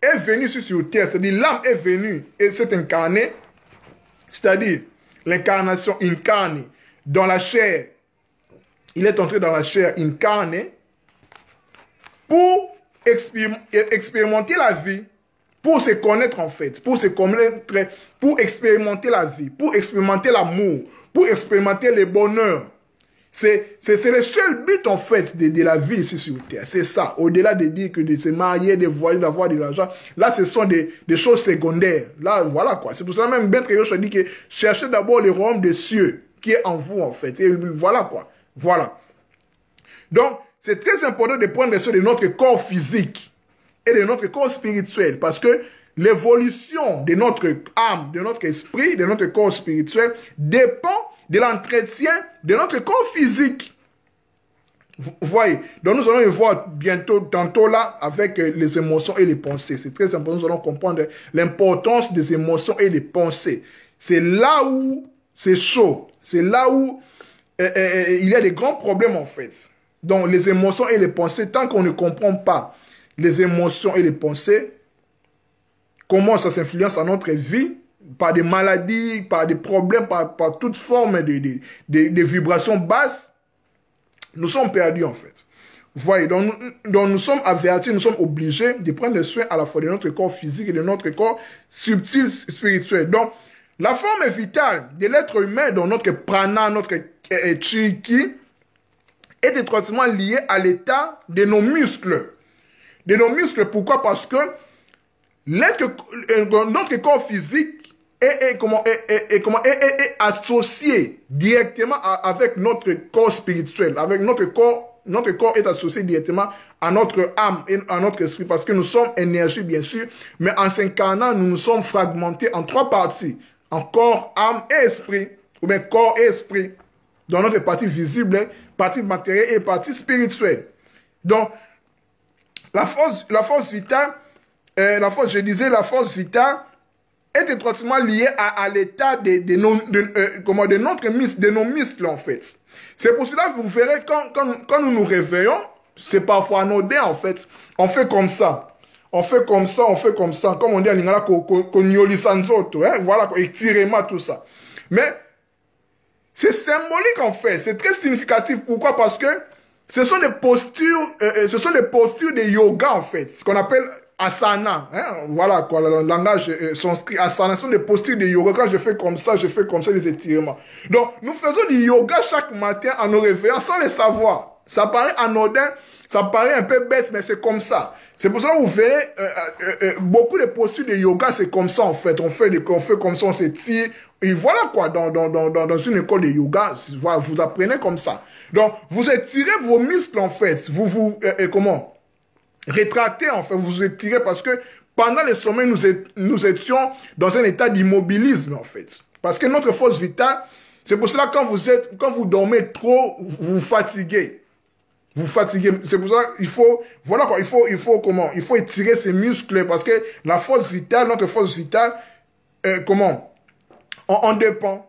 est venu sur terre, c'est-à-dire l'âme est venue et s'est incarnée, c'est-à-dire l'incarnation incarnée dans la chair. Il est entré dans la chair incarnée pour expérimenter la vie, pour se connaître en fait, pour se connaître, pour expérimenter la vie, pour expérimenter l'amour, pour expérimenter le bonheur. C'est le seul but en fait de la vie ici sur terre. C'est ça. Au-delà de dire que de se marier, de voyager, d'avoir de l'argent, là ce sont des choses secondaires. Là voilà quoi. C'est pour ça même Ben Trioche dit que cherchez d'abord le royaume des cieux qui est en vous en fait. Et voilà quoi. Voilà. Donc c'est très important de prendre soin de notre corps physique et de notre corps spirituel parce que l'évolution de notre âme, de notre esprit, de notre corps spirituel dépend de l'entretien de notre corps physique. Vous voyez, donc nous allons le voir bientôt, tantôt là, avec les émotions et les pensées. C'est très important, nous allons comprendre l'importance des émotions et des pensées. C'est là où c'est chaud, c'est là où il y a des grands problèmes en fait. Donc les émotions et les pensées, tant qu'on ne comprend pas les émotions et les pensées, comment ça s'influence à notre vie, par des maladies, par des problèmes, par toute forme de vibrations basses, nous sommes perdus en fait. Vous voyez, donc nous sommes avertis, nous sommes obligés de prendre soin à la fois de notre corps physique et de notre corps subtil spirituel. Donc, la forme vitale de l'être humain, dans notre prana, notre chi, est étroitement liée à l'état de nos muscles. De nos muscles, pourquoi? Parce que notre corps physique est associé directement avec notre corps spirituel, avec notre corps est associé directement à notre âme et à notre esprit, parce que nous sommes énergie bien sûr, mais en s'incarnant, nous nous sommes fragmentés en 3 parties, en corps, âme et esprit, ou bien corps et esprit, dans notre partie visible, partie matérielle et partie spirituelle. Donc, la force vitale, la force vitale est étroitement liée à l'état de nos muscles en fait. C'est pour cela que vous verrez quand nous nous réveillons, c'est parfois anodin, en fait. On fait comme ça. On fait comme ça, on fait comme ça. Comme on dit à Lingala, voilà, étirement, tout ça. Mais c'est symbolique, en fait. C'est très significatif. Pourquoi? Parce que ce sont des postures de yoga, en fait. Ce qu'on appelle asana. Hein? Voilà, quoi, le langage sanskrit. Asana, ce sont des postures de yoga. Quand je fais comme ça, des étirements. Donc, nous faisons du yoga chaque matin en nous réveillant sans le savoir. Ça paraît anodin, ça paraît un peu bête, mais c'est comme ça. C'est pour ça que vous verrez, beaucoup de postures de yoga, c'est comme ça, en fait. On fait comme ça, on s'étire. Et voilà quoi, dans une école de yoga, voilà, vous apprenez comme ça. Donc, vous étirez vos muscles, en fait. Vous rétractez, en fait. Vous étirez parce que pendant les sommets, nous étions dans un état d'immobilisme, en fait. Parce que notre force vitale, c'est pour cela que quand vous dormez trop, vous vous fatiguez. Vous fatiguez. C'est pour ça qu'il faut, voilà quoi, il faut étirer ses muscles parce que la force vitale, notre force vitale, on dépend.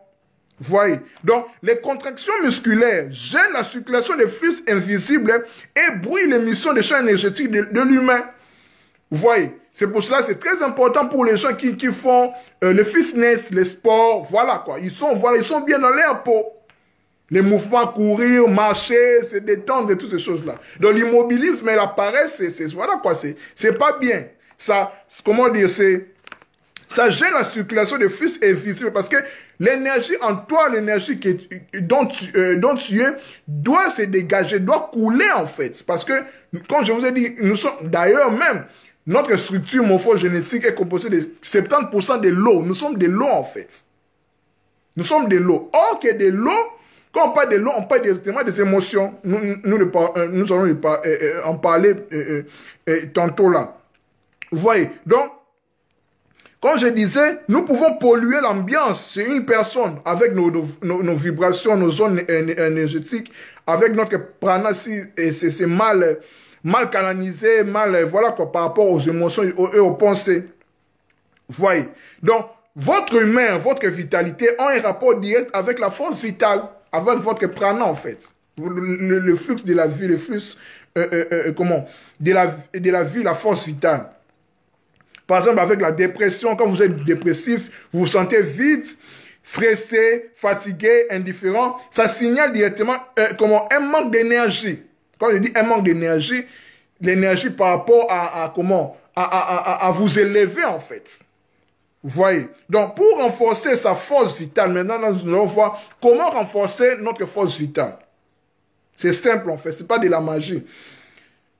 Voyez. Donc, les contractions musculaires gênent la circulation des flux invisibles et brouillent l'émission des champs énergétiques de l'humain. Vous voyez. C'est pour cela que c'est très important pour les gens qui font le fitness, les sports, voilà quoi. Ils sont bien dans leur peau. Les mouvements, courir, marcher, se détendre et toutes ces choses-là. Donc l'immobilisme et la paresse, voilà quoi, c'est pas bien. Ça, comment dire, ça gêne la circulation des flux invisibles parce que l'énergie en toi, l'énergie dont tu es, doit se dégager, doit couler en fait. Parce que, comme je vous ai dit, nous sommes, d'ailleurs même, notre structure morphogénétique est composée de 70% de l'eau. Nous sommes de l'eau en fait. Nous sommes de l'eau. Or que de l'eau, quand on parle de l'eau, on parle directement des émotions. Nous allons en parler tantôt là. Vous voyez. Donc, comme je disais, nous pouvons polluer l'ambiance chez une personne avec nos vibrations, nos zones énergétiques, avec notre prana, si c'est mal canalisé, voilà quoi, par rapport aux émotions et aux pensées. Vous voyez. Donc, votre humain, votre vitalité ont un rapport direct avec la force vitale, avec votre prana en fait. Le flux de la vie, le flux de la vie, la force vitale. Par exemple, avec la dépression, quand vous êtes dépressif, vous vous sentez vide, stressé, fatigué, indifférent, ça signale directement un manque d'énergie. Quand je dis un manque d'énergie, l'énergie par rapport à vous élever en fait. Vous voyez. Donc, pour renforcer sa force vitale, maintenant, nous allons voir comment renforcer notre force vitale. C'est simple, en fait. Ce n'est pas de la magie.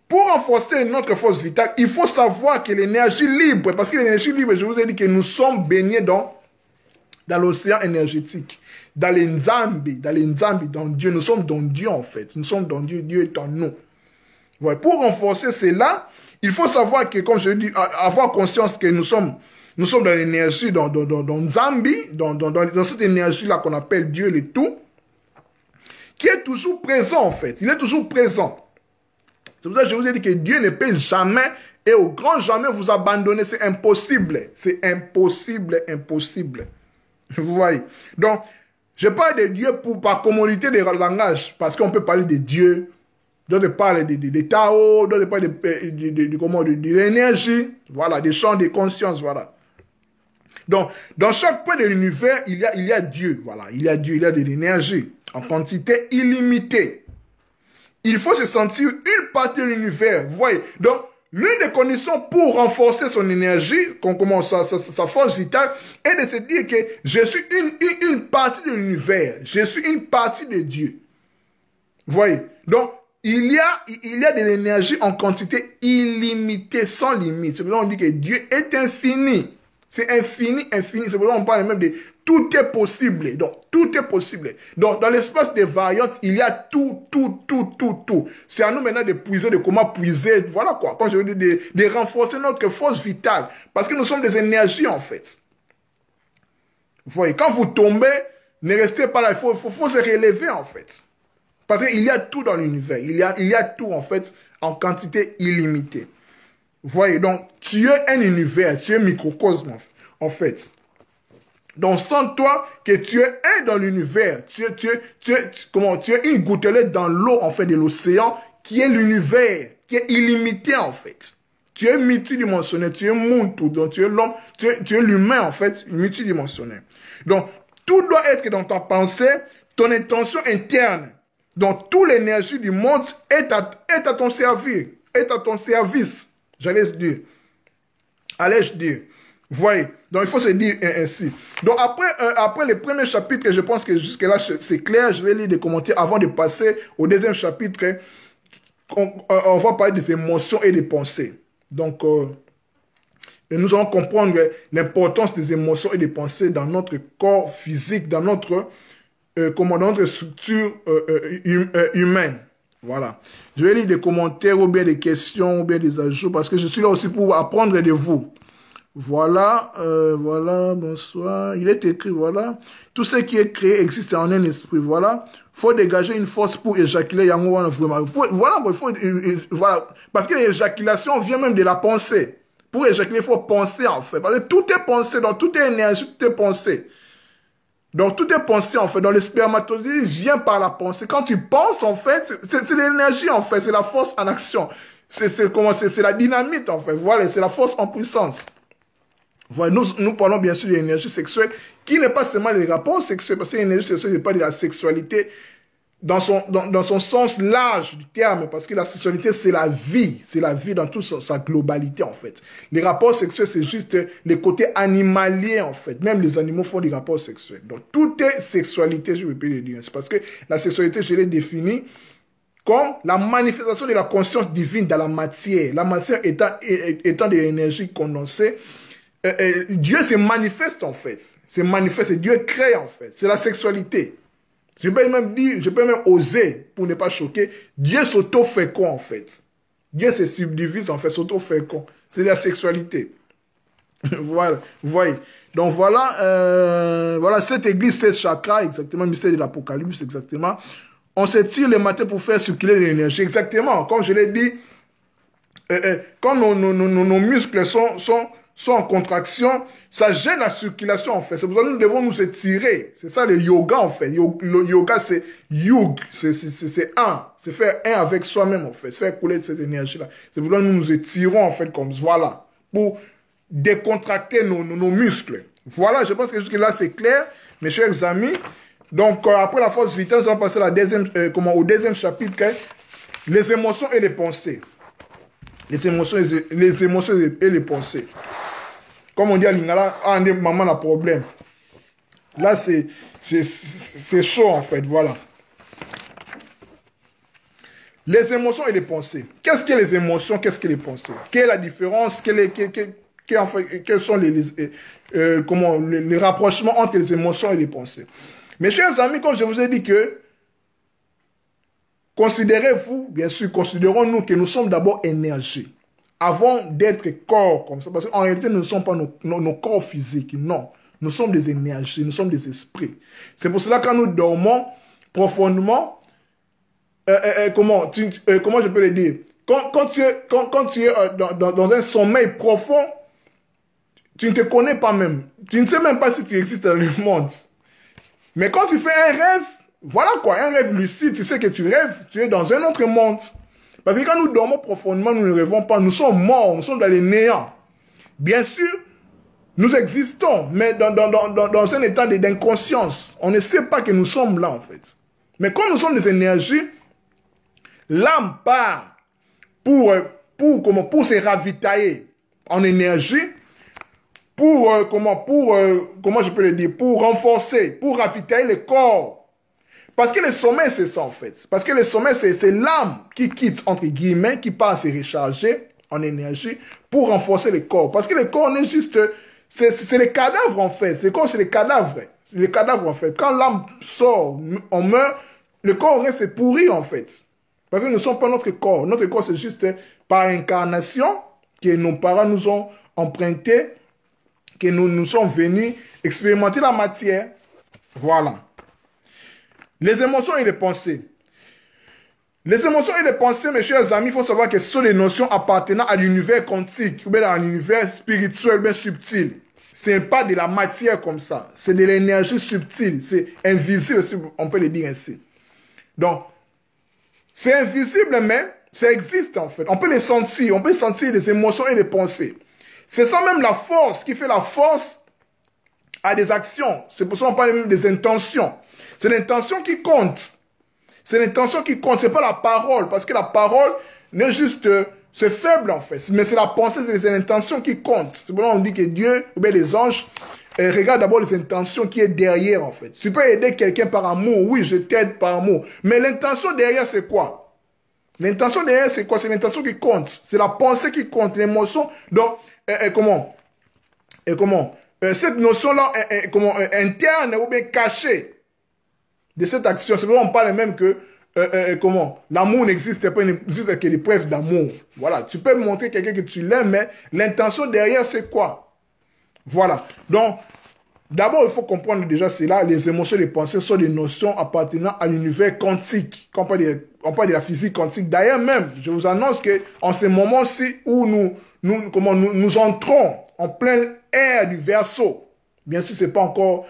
Pour renforcer notre force vitale, il faut savoir que l'énergie libre, parce que l'énergie libre, je vous ai dit que nous sommes baignés dans l'océan énergétique, dans les Nzambi, dans Dieu. Nous sommes dans Dieu, en fait. Nous sommes dans Dieu. Dieu est en nous. Voilà. Pour renforcer cela, il faut savoir que, comme je dis, avoir conscience que nous sommes dans l'énergie, dans Nzambi, dans cette énergie-là qu'on appelle Dieu le tout, qui est toujours présent en fait. Il est toujours présent. C'est pour ça que je vous ai dit que Dieu ne peut jamais et au grand jamais vous abandonner. C'est impossible. C'est impossible, impossible. Vous voyez. Donc, je parle de Dieu par commodité de langage, parce qu'on peut parler de Dieu, d'autres parlent de Tao, d'autres parlent de l'énergie, voilà, des champs de conscience, voilà. Donc, dans chaque point de l'univers, il y a Dieu. Voilà, il y a Dieu, il y a de l'énergie en quantité illimitée. Il faut se sentir une partie de l'univers. Vous voyez. Donc, l'une des conditions pour renforcer son énergie, qu'on commence sa force vitale, est de se dire que je suis une partie de l'univers. Je suis une partie de Dieu. Vous voyez. Donc, il y a de l'énergie en quantité illimitée, sans limite. C'est pour ça qu'on dit que Dieu est infini. C'est infini, infini. C'est pour ça qu'on parle même de tout est possible. Donc, tout est possible. Donc, dans l'espace des variantes, il y a tout. C'est à nous maintenant de puiser, de comment puiser. Voilà quoi. Quand je veux dire de renforcer notre force vitale. Parce que nous sommes des énergies, en fait. Vous voyez, quand vous tombez, ne restez pas là. Il faut se relever, en fait. Parce qu'il y a tout dans l'univers. Il y a tout, en fait, en quantité illimitée. Vous voyez, donc, tu es un univers, tu es un microcosme, en fait. Donc, sens-toi que tu es un dans l'univers. Tu es une gouttelette dans l'eau, en fait, de l'océan qui est l'univers, qui est illimité en fait. Tu es multidimensionnel, tu es Muntu, donc tu es l'homme, tu es l'humain en fait, multidimensionnel. Donc, tout doit être dans ta pensée, ton intention interne. Donc, toute l'énergie du monde est à ton service, j'allais se dire. Allais-je dire. Voyez, donc il faut se dire ainsi. Donc après le premier chapitre, je pense que jusque-là c'est clair, je vais lire des commentaires avant de passer au deuxième chapitre. On va parler des émotions et des pensées. Donc, nous allons comprendre l'importance des émotions et des pensées dans notre corps physique, dans notre structure humaine. Voilà. Je vais lire des commentaires ou bien des questions ou bien des ajouts parce que je suis là aussi pour apprendre de vous. Voilà, voilà, bonsoir. Il est écrit, voilà. Tout ce qui est créé existe en un esprit, voilà. Faut dégager une force pour éjaculer. Voilà. Parce que l'éjaculation vient même de la pensée. Pour éjaculer, il faut penser en fait. Parce que tout est pensé, donc tout est énergie, tout est pensé. Donc tout est pensé en fait. Donc le spermatozoïde vient par la pensée. Quand tu penses en fait, c'est l'énergie en fait, c'est la force en action. C'est la dynamite en fait. Voilà, c'est la force en puissance. Voilà, nous parlons bien sûr de l'énergie sexuelle, qui n'est pas seulement les rapports sexuels, parce que l'énergie sexuelle n'est pas de la sexualité dans son sens large du terme, parce que la sexualité, c'est la vie dans toute sa globalité, en fait. Les rapports sexuels, c'est juste les côtés animaliers, en fait. Même les animaux font des rapports sexuels. Donc, tout est sexualité, je ne peux pas le dire. C'est parce que la sexualité, je l'ai définie comme la manifestation de la conscience divine dans la matière. La matière étant de l'énergie condensée, Dieu se manifeste en fait. Se manifeste, Dieu crée en fait. C'est la sexualité. Je peux même dire, je peux même oser, pour ne pas choquer, Dieu s'auto-fécond en fait. Dieu se subdivise en fait, s'auto-fécond. C'est la sexualité. Voilà, vous voyez. Donc voilà, voilà cette église, 16 chakras, exactement, mystère de l'Apocalypse, exactement. On s'étire le matin pour faire circuler l'énergie, exactement. Comme je l'ai dit, quand nos muscles sont en contraction, ça gêne la circulation en fait. C'est pour ça que nous devons nous étirer. C'est ça le yoga en fait. Le yoga c'est yug, c'est un. C'est faire un avec soi-même en fait. C'est faire couler cette énergie-là. C'est pour ça que nous nous étirons en fait comme ça. Voilà. Pour décontracter nos muscles. Voilà, je pense que jusque là c'est clair, mes chers amis. Donc après la force vitesse, on va passer à au deuxième chapitre, les émotions et les pensées. Les émotions et les pensées. Comme on dit à Lingala, maman a problème. Là, c'est chaud en fait, voilà. Les émotions et les pensées. Qu'est-ce que les émotions, qu'est-ce que les pensées? Quelle est la différence? Quels sont les rapprochements entre les émotions et les pensées? Mes chers amis, comme je vous ai dit que considérez-vous, bien sûr, considérons-nous que nous sommes d'abord énergie. Avant d'être corps comme ça, parce qu'en réalité, nous ne sommes pas nos corps physiques, non. Nous sommes des énergies, nous sommes des esprits. C'est pour cela que quand nous dormons profondément, comment je peux le dire? Quand tu es dans un sommeil profond, tu ne te connais pas même. Tu ne sais même pas si tu existes dans le monde. Mais quand tu fais un rêve, voilà quoi, un rêve lucide, tu sais que tu rêves, tu es dans un autre monde. Parce que quand nous dormons profondément, nous ne rêvons pas, nous sommes morts, nous sommes dans le néant. Bien sûr, nous existons, mais dans un état d'inconscience. On ne sait pas que nous sommes là en fait. Mais quand nous sommes des énergies, l'âme part pour se ravitailler en énergie, comment je peux le dire, pour renforcer, pour ravitailler le corps. Parce que le sommeil, c'est ça en fait. Parce que le sommeil, c'est l'âme qui quitte, entre guillemets, qui part se recharger en énergie pour renforcer le corps. Parce que le corps, on est juste... C'est les cadavres en fait. Le corps, c'est les cadavres. C'est les cadavres en fait. Quand l'âme sort, on meurt, le corps reste pourri en fait. Parce que nous ne sommes pas notre corps. Notre corps, c'est juste par incarnation que nos parents nous ont emprunté, que nous sommes venus expérimenter la matière. Voilà. Les émotions et les pensées. Les émotions et les pensées, mes chers amis, il faut savoir que ce sont des notions appartenant à l'univers quantique, ou bien à l'univers spirituel, bien subtil. Ce n'est pas de la matière comme ça. C'est de l'énergie subtile. C'est invisible, si on peut le dire ainsi. Donc, C'est invisible, mais ça existe en fait. On peut les sentir, on peut sentir les émotions et les pensées. C'est ça même la force qui fait la force à des actions. C'est pour ça qu'on parle même des intentions. C'est l'intention qui compte. C'est l'intention qui compte, c'est pas la parole. Parce que la parole n'est juste... c'est faible en fait. Mais c'est la pensée, c'est l'intention qui compte. C'est pour ça qu'on dit que Dieu, ou bien les anges, regarde d'abord les intentions qui est derrière en fait. Tu peux aider quelqu'un par amour, oui, je t'aide par amour. Mais l'intention derrière, c'est quoi? L'intention derrière, c'est quoi? C'est l'intention qui compte. C'est la pensée qui compte, l'émotion. Donc, cette notion-là, interne ou bien cachée de cette action, c'est pourquoi on parle même que, l'amour n'existe pas, il n'existe que les preuves d'amour. Voilà, tu peux montrer quelqu'un que tu l'aimes, mais l'intention derrière, c'est quoi? Voilà. Donc, d'abord, il faut comprendre déjà cela. Les émotions, les pensées sont des notions appartenant à l'univers quantique. Quand on parle de la physique quantique. D'ailleurs, même, je vous annonce qu'en ce moment-ci où nous entrons en plein air du Verseau, bien sûr, ce n'est pas encore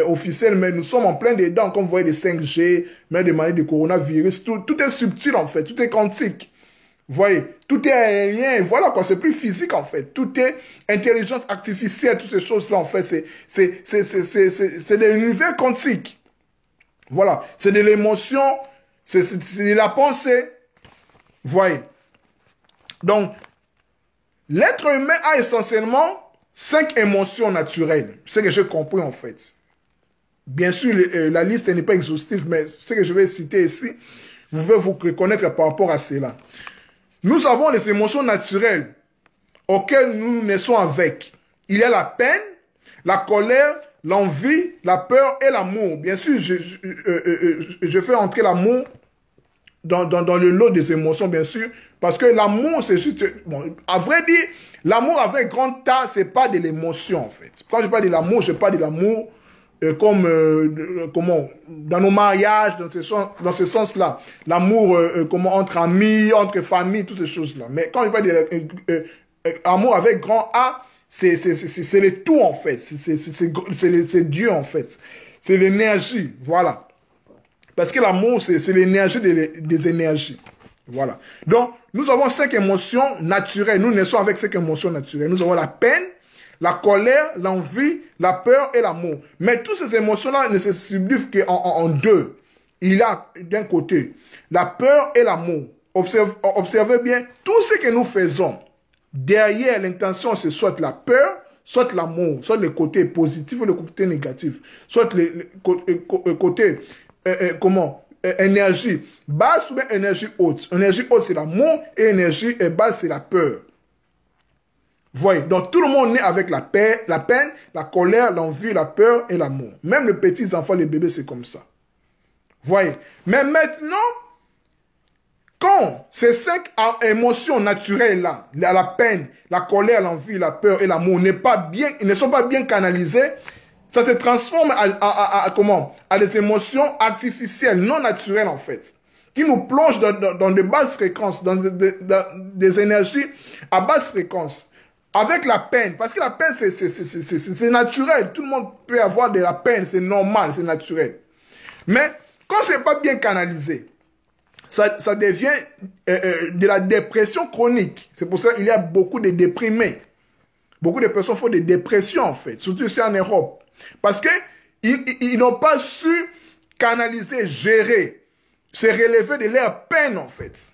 officiel, mais nous sommes en plein dedans, comme vous voyez, les 5G, même des maladies de coronavirus. Tout est subtil, en fait. Tout est quantique. Vous voyez, tout est aérien, voilà quoi, c'est plus physique en fait. Tout est intelligence artificielle, toutes ces choses-là en fait, c'est de l'univers quantique. Voilà, c'est de l'émotion, c'est de la pensée. Vous voyez. Donc, l'être humain a essentiellement 5 émotions naturelles. C'est ce que j'ai compris en fait. Bien sûr, la liste n'est pas exhaustive, mais ce que je vais citer ici, vous pouvez vous reconnaître par rapport à cela. Nous avons les émotions naturelles auxquelles nous naissons avec. Il y a la peine, la colère, l'envie, la peur et l'amour. Bien sûr, je fais entrer l'amour dans le lot des émotions, bien sûr, parce que l'amour, c'est juste... Bon, à vrai dire, l'amour avec grand A, ce n'est pas de l'émotion, en fait. Quand je parle de l'amour, je parle de l'amour comment dans nos mariages, dans ce sens-là, l'amour entre amis, entre familles, toutes ces choses-là. Mais quand je parle d'amour avec grand A, c'est le tout en fait, c'est Dieu en fait, c'est l'énergie, voilà. Parce que l'amour, c'est l'énergie des énergies. Voilà. Donc, nous avons 5 émotions naturelles. Nous naissons avec 5 émotions naturelles. Nous avons la peine, la colère, l'envie, la peur et l'amour. Mais toutes ces émotions-là ne se subdivent qu'en 2. Il y a d'un côté la peur et l'amour. Observez bien, tout ce que nous faisons, derrière l'intention, c'est soit la peur, soit l'amour, soit le côté positif ou le côté négatif, soit le côté, énergie basse ou bien énergie haute. Énergie haute, c'est l'amour et énergie basse, c'est la peur. Voyez, donc tout le monde naît avec la peine, la colère, l'envie, la peur et l'amour. Même les petits enfants, les bébés, c'est comme ça. Voyez. Mais maintenant, quand ces 5 émotions naturelles-là, la peine, la colère, l'envie, la peur et l'amour ne sont pas bien canalisées, ça se transforme à des émotions artificielles, non naturelles en fait, qui nous plongent dans de basses fréquences, dans des énergies à basse fréquence. Avec la peine, parce que la peine, c'est naturel. Tout le monde peut avoir de la peine, c'est normal, c'est naturel. Mais quand ce n'est pas bien canalisé, ça devient de la dépression chronique. C'est pour ça qu'il y a beaucoup de déprimés. Beaucoup de personnes font des dépressions, en fait, surtout ici en Europe. Parce qu'ils n'ont pas su canaliser, gérer, se relever de leur peine, en fait.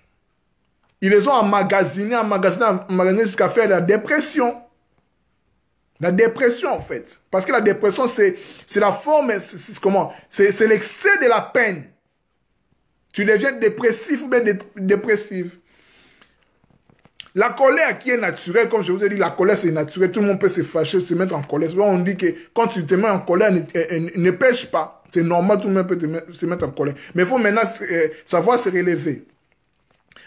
Ils les ont emmagasinés jusqu'à faire la dépression. La dépression, en fait. Parce que la dépression, c'est la forme, c'est l'excès de la peine. Tu deviens dépressif ou bien dépressive. La colère qui est naturelle, comme je vous ai dit, la colère c'est naturel. Tout le monde peut se fâcher, se mettre en colère. On dit que quand tu te mets en colère, ne pêche pas. C'est normal, tout le monde peut se mettre en colère. Mais il faut maintenant savoir se relever.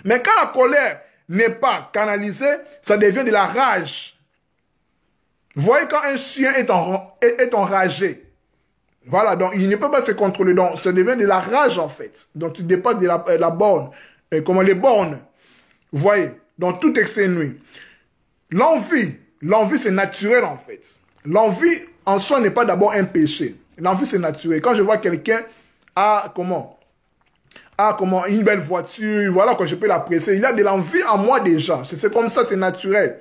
Mais quand la colère n'est pas canalisée, ça devient de la rage. Vous voyez quand un chien est enragé, voilà, donc il ne peut pas se contrôler, donc ça devient de la rage en fait. Donc tu dépasses de la borne, comment les bornes, vous voyez, donc tout excès nuit. L'envie c'est naturel en fait. L'envie en soi n'est pas d'abord un péché. L'envie c'est naturel. Quand je vois quelqu'un a ah, comment, une belle voiture, voilà, que je peux l'apprécier. Il a de l'envie en moi déjà. C'est comme ça, c'est naturel.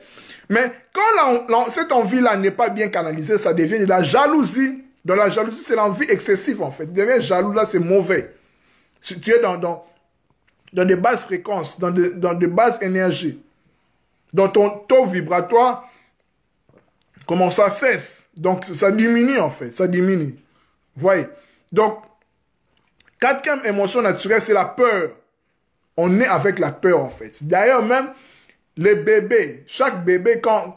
Mais quand cette envie-là n'est pas bien canalisée, ça devient de la jalousie. Dans la jalousie, c'est l'envie excessive, en fait. Devenir jaloux, là, c'est mauvais. Si tu es dans des basses fréquences, dans de basses énergies, dans ton taux vibratoire, comment ça fait? Donc, ça diminue, en fait. Ça diminue. Vous voyez? Donc, quatrième émotion naturelle, c'est la peur. On est avec la peur, en fait. D'ailleurs, même, les bébés, chaque bébé, quand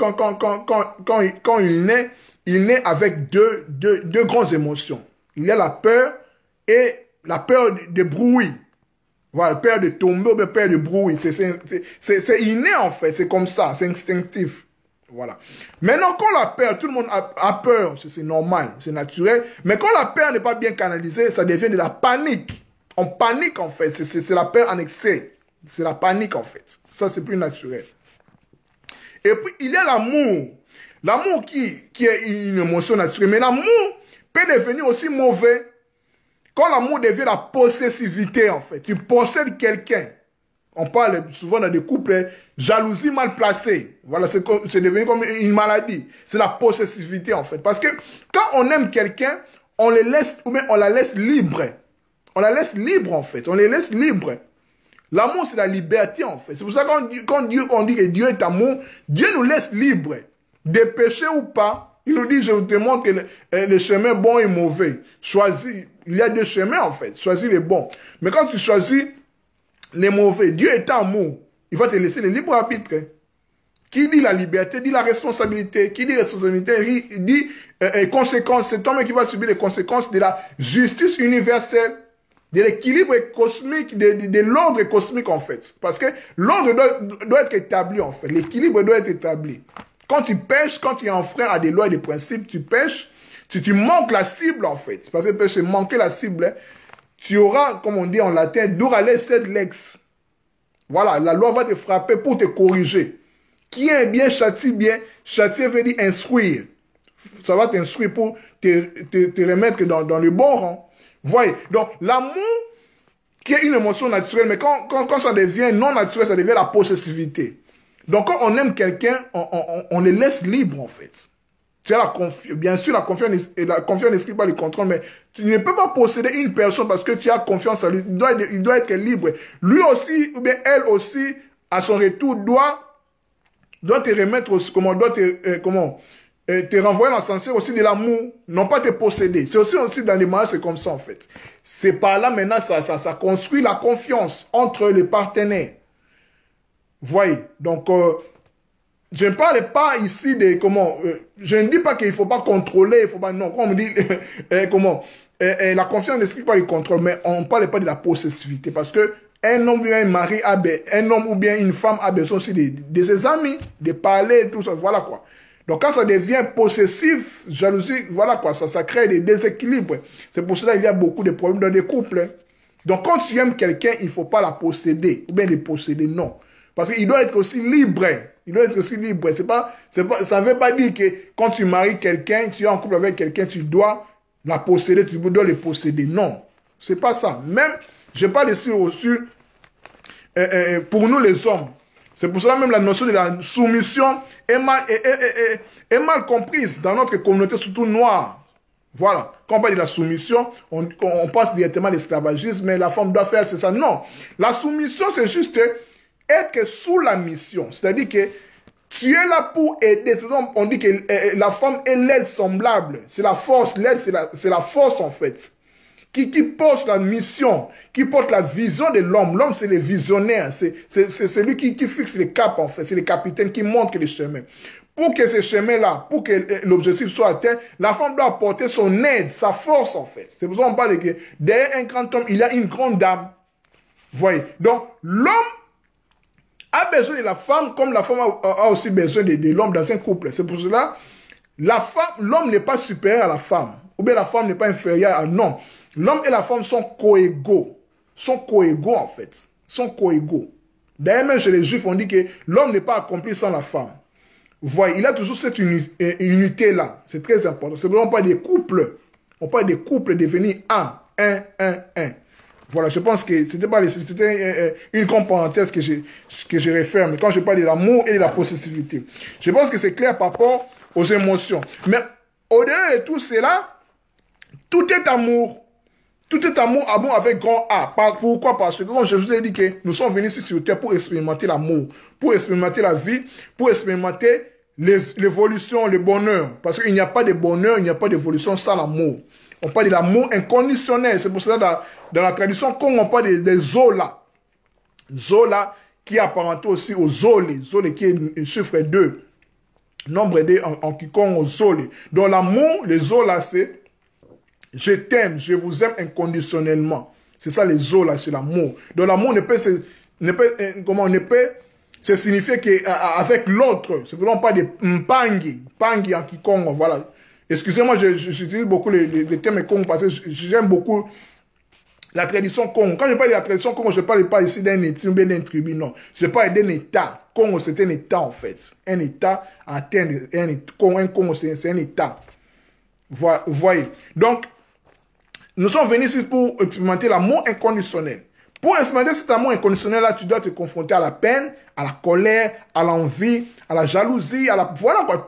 il naît avec deux grandes émotions. Il y a la peur et la peur de bruit. Voilà, peur de tomber ou peur de bruit. C'est inné, en fait. C'est comme ça. C'est instinctif. Voilà. Maintenant, quand la peur, tout le monde a peur, c'est normal, c'est naturel. Mais quand la peur n'est pas bien canalisée, ça devient de la panique. On panique, en fait. C'est la peur en excès. C'est la panique, en fait. Ça, c'est plus naturel. Et puis, il y a l'amour. L'amour qui est une émotion naturelle. Mais l'amour peut devenir aussi mauvais. Quand l'amour devient la possessivité, en fait. Tu possèdes quelqu'un. On parle souvent dans des couples, jalousie mal placée. Voilà, c'est devenu comme une maladie. C'est la possessivité, en fait. Parce que quand on aime quelqu'un, on les laisse, ou bien on la laisse libre. On la laisse libre, en fait. On les laisse libres. L'amour, c'est la liberté, en fait. C'est pour ça que quand on dit que Dieu est amour, Dieu nous laisse libres. Des péchés ou pas, il nous dit, je vous demande que le chemin bon et mauvais. Choisis. Il y a deux chemins, en fait. Choisis les bons. Mais quand tu choisis les mauvais, Dieu est amour. Il va te laisser le libre arbitre. Qui dit la liberté, dit la responsabilité. Qui dit responsabilité, dit conséquences. C'est toi-même qui va subir les conséquences de la justice universelle, de l'équilibre cosmique, de l'ordre cosmique, en fait. Parce que l'ordre doit être établi, en fait. L'équilibre doit être établi. Quand tu pêches, quand tu es enfreint à des lois et des principes, tu pêches, si tu manques la cible, en fait. Parce que c'est manquer la cible, hein, tu auras, comme on dit en latin, dura sed lex. Voilà, la loi va te frapper pour te corriger. Qui est bien, châtie bien. Châtier veut dire instruire. Ça va t'instruire pour te remettre dans le bon rang. Voyez, donc l'amour, qui est une émotion naturelle, mais quand ça devient non naturel, ça devient la possessivité. Donc quand on aime quelqu'un, on les laisse libres, en fait. Tu as la confiance, bien sûr, la confiance n'exclut pas le contrôle, mais tu ne peux pas posséder une personne parce que tu as confiance en lui. Il doit être libre. Lui aussi, ou bien elle aussi, à son retour, doit te remettre, te renvoyer dans le sens aussi de l'amour, non pas te posséder. C'est aussi dans les mariages, c'est comme ça, en fait. C'est par là, maintenant, ça construit la confiance entre les partenaires. Voyez, donc, je ne parle pas ici de je ne dis pas qu'il ne faut pas contrôler, il faut pas, non, comme on dit, la confiance n'explique pas le contrôle, mais on ne parle pas de la possessivité, parce que un homme ou bien un mari, un homme ou bien une femme a besoin aussi de ses amis, de parler, tout ça, voilà quoi. Donc quand ça devient possessif, jalousie, voilà quoi, ça crée des déséquilibres. C'est pour cela qu'il y a beaucoup de problèmes dans les couples. Donc quand tu aimes quelqu'un, il ne faut pas la posséder, ou bien les posséder, non. Parce qu'il doit être aussi libre. Il doit être aussi libre. Ça ne veut pas dire que quand tu maries quelqu'un, tu es en couple avec quelqu'un, tu dois la posséder, tu dois le posséder. Non, ce n'est pas ça. Même, je parle ici aussi, pour nous les hommes. C'est pour cela même la notion de la soumission est mal comprise dans notre communauté, surtout noire. Voilà. Quand on parle de la soumission, on passe directement à l'esclavagisme, mais la femme doit faire, c'est ça. Non. La soumission, c'est juste être sous la mission. C'est-à-dire que tu es là pour aider. On dit que la femme est l'aide semblable. C'est la force. L'aide, c'est la force, en fait. Qui porte la mission, qui porte la vision de l'homme. L'homme, c'est le visionnaire. C'est celui qui fixe les caps, en fait. C'est le capitaine qui montre les chemins. Pour que ce chemin-là, pour que l'objectif soit atteint, la femme doit apporter son aide, sa force, en fait. C'est pour ça qu'on parle de que derrière un grand homme, il y a une grande dame. Vous voyez? Donc, l'homme a besoin de la femme comme la femme a aussi besoin de l'homme dans un couple. C'est pour cela, l'homme n'est pas supérieur à la femme. Ou bien la femme n'est pas inférieure à l'homme. L'homme et la femme sont coégaux. Sont coégaux, en fait. Sont coégaux. D'ailleurs, même chez les Juifs, on dit que l'homme n'est pas accompli sans la femme. Vous voyez, il a toujours cette unité-là. C'est très important. C'est pour ça qu'on parle des couples. On parle des couples devenir un. Voilà, je pense que c'était pas c'était une grande parenthèse que je referme quand je parle de l'amour et de la possessivité. Je pense que c'est clair par rapport aux émotions. Mais au-delà de tout cela, tout est amour. Tout est amour avec grand A. Pourquoi? Parce que quand je vous ai dit que nous sommes venus ici sur Terre pour expérimenter l'amour, pour expérimenter la vie, pour expérimenter l'évolution, le bonheur. Parce qu'il n'y a pas de bonheur, il n'y a pas d'évolution sans l'amour. On parle de l'amour inconditionnel. C'est pour cela que dans la tradition, quand on parle des Zola, Zola qui est apparenté aussi aux Zolé, Zolé qui est le chiffre 2, nombre 2 en quiconque aux Zolé. Donc l'amour, les Zola, c'est je t'aime, je vous aime inconditionnellement. C'est ça les Zola, c'est l'amour. Donc l'amour ne peut se signifier qu'avec l'autre. C'est pour ça qu'on parle de mpangi, mpangi en quiconque, voilà. Excusez-moi, j'utilise beaucoup les termes Congo parce que j'aime beaucoup la tradition Congo. Quand je parle de la tradition Congo, je ne parle pas ici d'un État ou d'un tribu, non. Je parle d'un État. Congo, c'est un État en fait. Un État à atteindre. Un Congo, c'est un État. Vous voyez. Donc, nous sommes venus ici pour expérimenter l'amour inconditionnel. Pour expérimenter cet amour inconditionnel-là, tu dois te confronter à la peine, à la colère, à l'envie, à la jalousie, voilà quoi,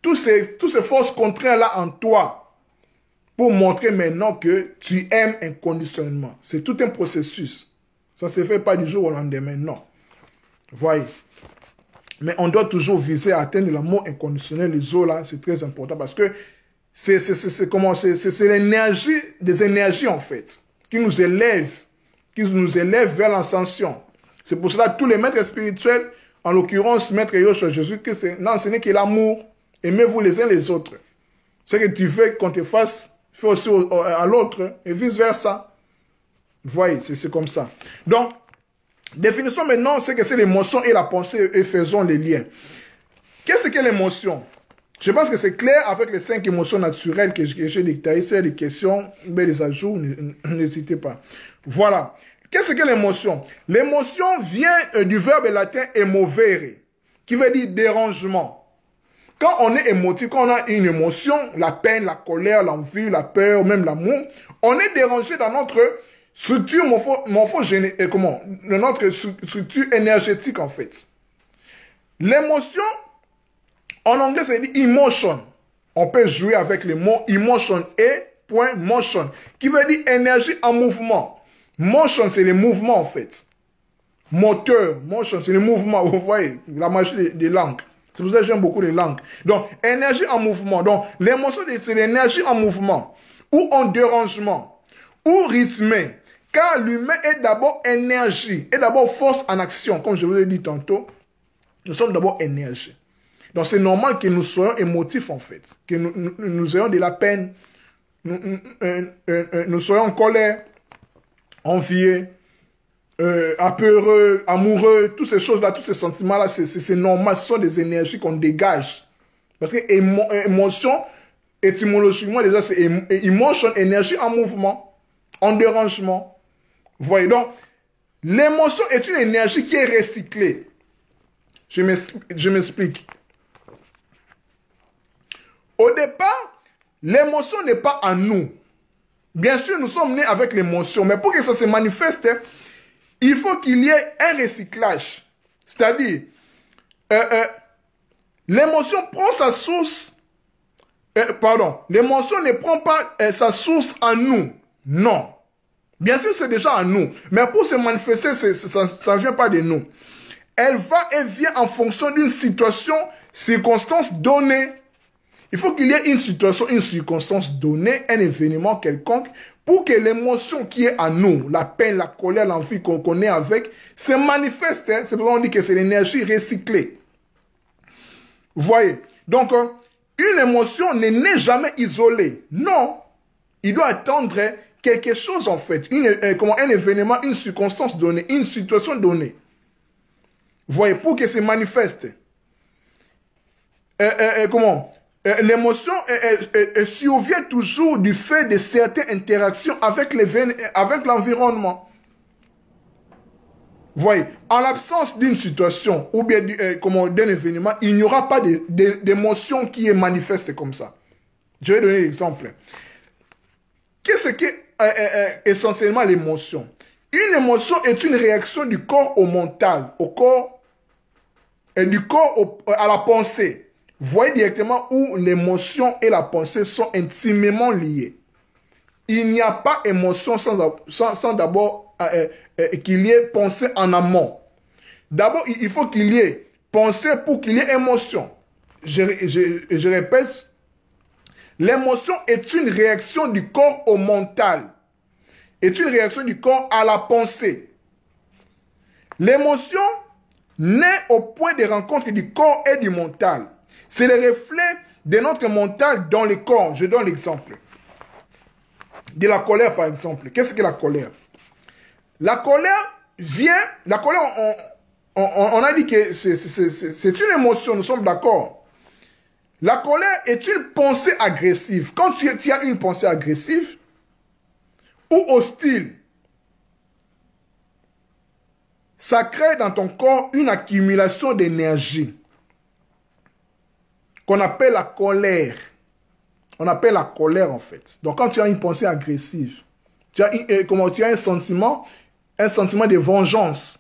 tous ces forces contraires-là en toi. Pour montrer maintenant que tu aimes inconditionnellement. C'est tout un processus. Ça ne se fait pas du jour au lendemain, non. Voyez. Mais on doit toujours viser à atteindre l'amour inconditionnel. Les eaux là, c'est très important parce que c'est l'énergie, des énergies en fait, qui nous élèvent vers l'ascension. C'est pour cela que tous les maîtres spirituels, en l'occurrence Maître Yoshua Jésus-Christ, n'enseignent que l'amour. Aimez-vous les uns les autres. Ce que tu veux qu'on te fasse, fais aussi à l'autre, et vice-versa. Vous voyez, c'est comme ça. Donc, définissons maintenant ce que c'est l'émotion et la pensée, et faisons les liens. Qu'est-ce que l'émotion? Je pense que c'est clair avec les 5 émotions naturelles que j'ai détaillées. C'est des questions, mais les ajouts, n'hésitez pas. Voilà. Qu'est-ce que l'émotion? L'émotion vient du verbe latin émovere, qui veut dire dérangement. Quand on est émotif, quand on a une émotion, la peine, la colère, l'envie, la peur, même l'amour, on est dérangé dans notre structure notre structure énergétique en fait. L'émotion, en anglais, ça dit emotion. On peut jouer avec les mots emotion et motion, qui veut dire énergie en mouvement. Motion, c'est le mouvement en fait. Moteur, motion, c'est le mouvement. Vous voyez, la magie des langues. C'est pour ça que j'aime beaucoup les langues. Donc, énergie en mouvement. Donc, l'émotion, c'est l'énergie en mouvement, ou en dérangement, ou rythmé. Car l'humain est d'abord énergie, est d'abord force en action. Comme je vous l'ai dit tantôt, nous sommes d'abord énergie. Donc, c'est normal que nous soyons émotifs, en fait. Que nous ayons de la peine, nous soyons en colère, envieux, apeureux, amoureux, toutes ces choses-là, tous ces sentiments-là, c'est normal. Ce sont des énergies qu'on dégage. Parce que émotion, étymologiquement, déjà, c'est emotion, énergie en mouvement, en dérangement. Vous voyez, donc, l'émotion est une énergie qui est recyclée. Je m'explique. Au départ, l'émotion n'est pas en nous. Bien sûr, nous sommes nés avec l'émotion, mais pour que ça se manifeste, il faut qu'il y ait un recyclage. C'est-à-dire, l'émotion prend sa source, l'émotion ne prend pas sa source en nous. Non. Bien sûr, c'est déjà en nous. Mais pour se manifester, ça ne vient pas de nous. Elle va et vient en fonction d'une situation, circonstance donnée. Il faut qu'il y ait une situation, une circonstance donnée, un événement quelconque, pour que l'émotion qui est en nous, la peine, la colère, l'envie qu'on connaît avec, se manifeste. C'est pourquoi on dit que c'est l'énergie recyclée. Vous voyez? Donc, une émotion n'est jamais isolée. Non. Il doit attendre quelque chose, en fait. Un événement, une circonstance donnée, une situation donnée. Vous voyez? Pour que se manifeste. L'émotion survient toujours du fait de certaines interactions avec l'environnement. Vous voyez, en l'absence d'une situation ou bien d'un événement, il n'y aura pas d'émotion qui est manifeste comme ça. Je vais donner l'exemple. Qu'est-ce que essentiellement l'émotion? Une émotion est une réaction du corps au mental, au corps, et du corps à la pensée. Vous voyez directement où l'émotion et la pensée sont intimement liées. Il n'y a pas émotion sans d'abord qu'il y ait pensée en amont. D'abord, il faut qu'il y ait pensée pour qu'il y ait émotion. Je répète, l'émotion est une réaction du corps au mental, est une réaction du corps à la pensée. L'émotion naît au point de rencontre du corps et du mental. C'est le reflet de notre mental dans le corps. Je donne l'exemple. De la colère, par exemple. Qu'est-ce que la colère? La colère vient... La colère, on a dit que c'est une émotion, nous sommes d'accord. La colère est une pensée agressive. Quand tu as une pensée agressive ou hostile, ça crée dans ton corps une accumulation d'énergie qu'on appelle la colère. On appelle la colère en fait. Donc quand tu as une pensée agressive, tu as un sentiment de vengeance.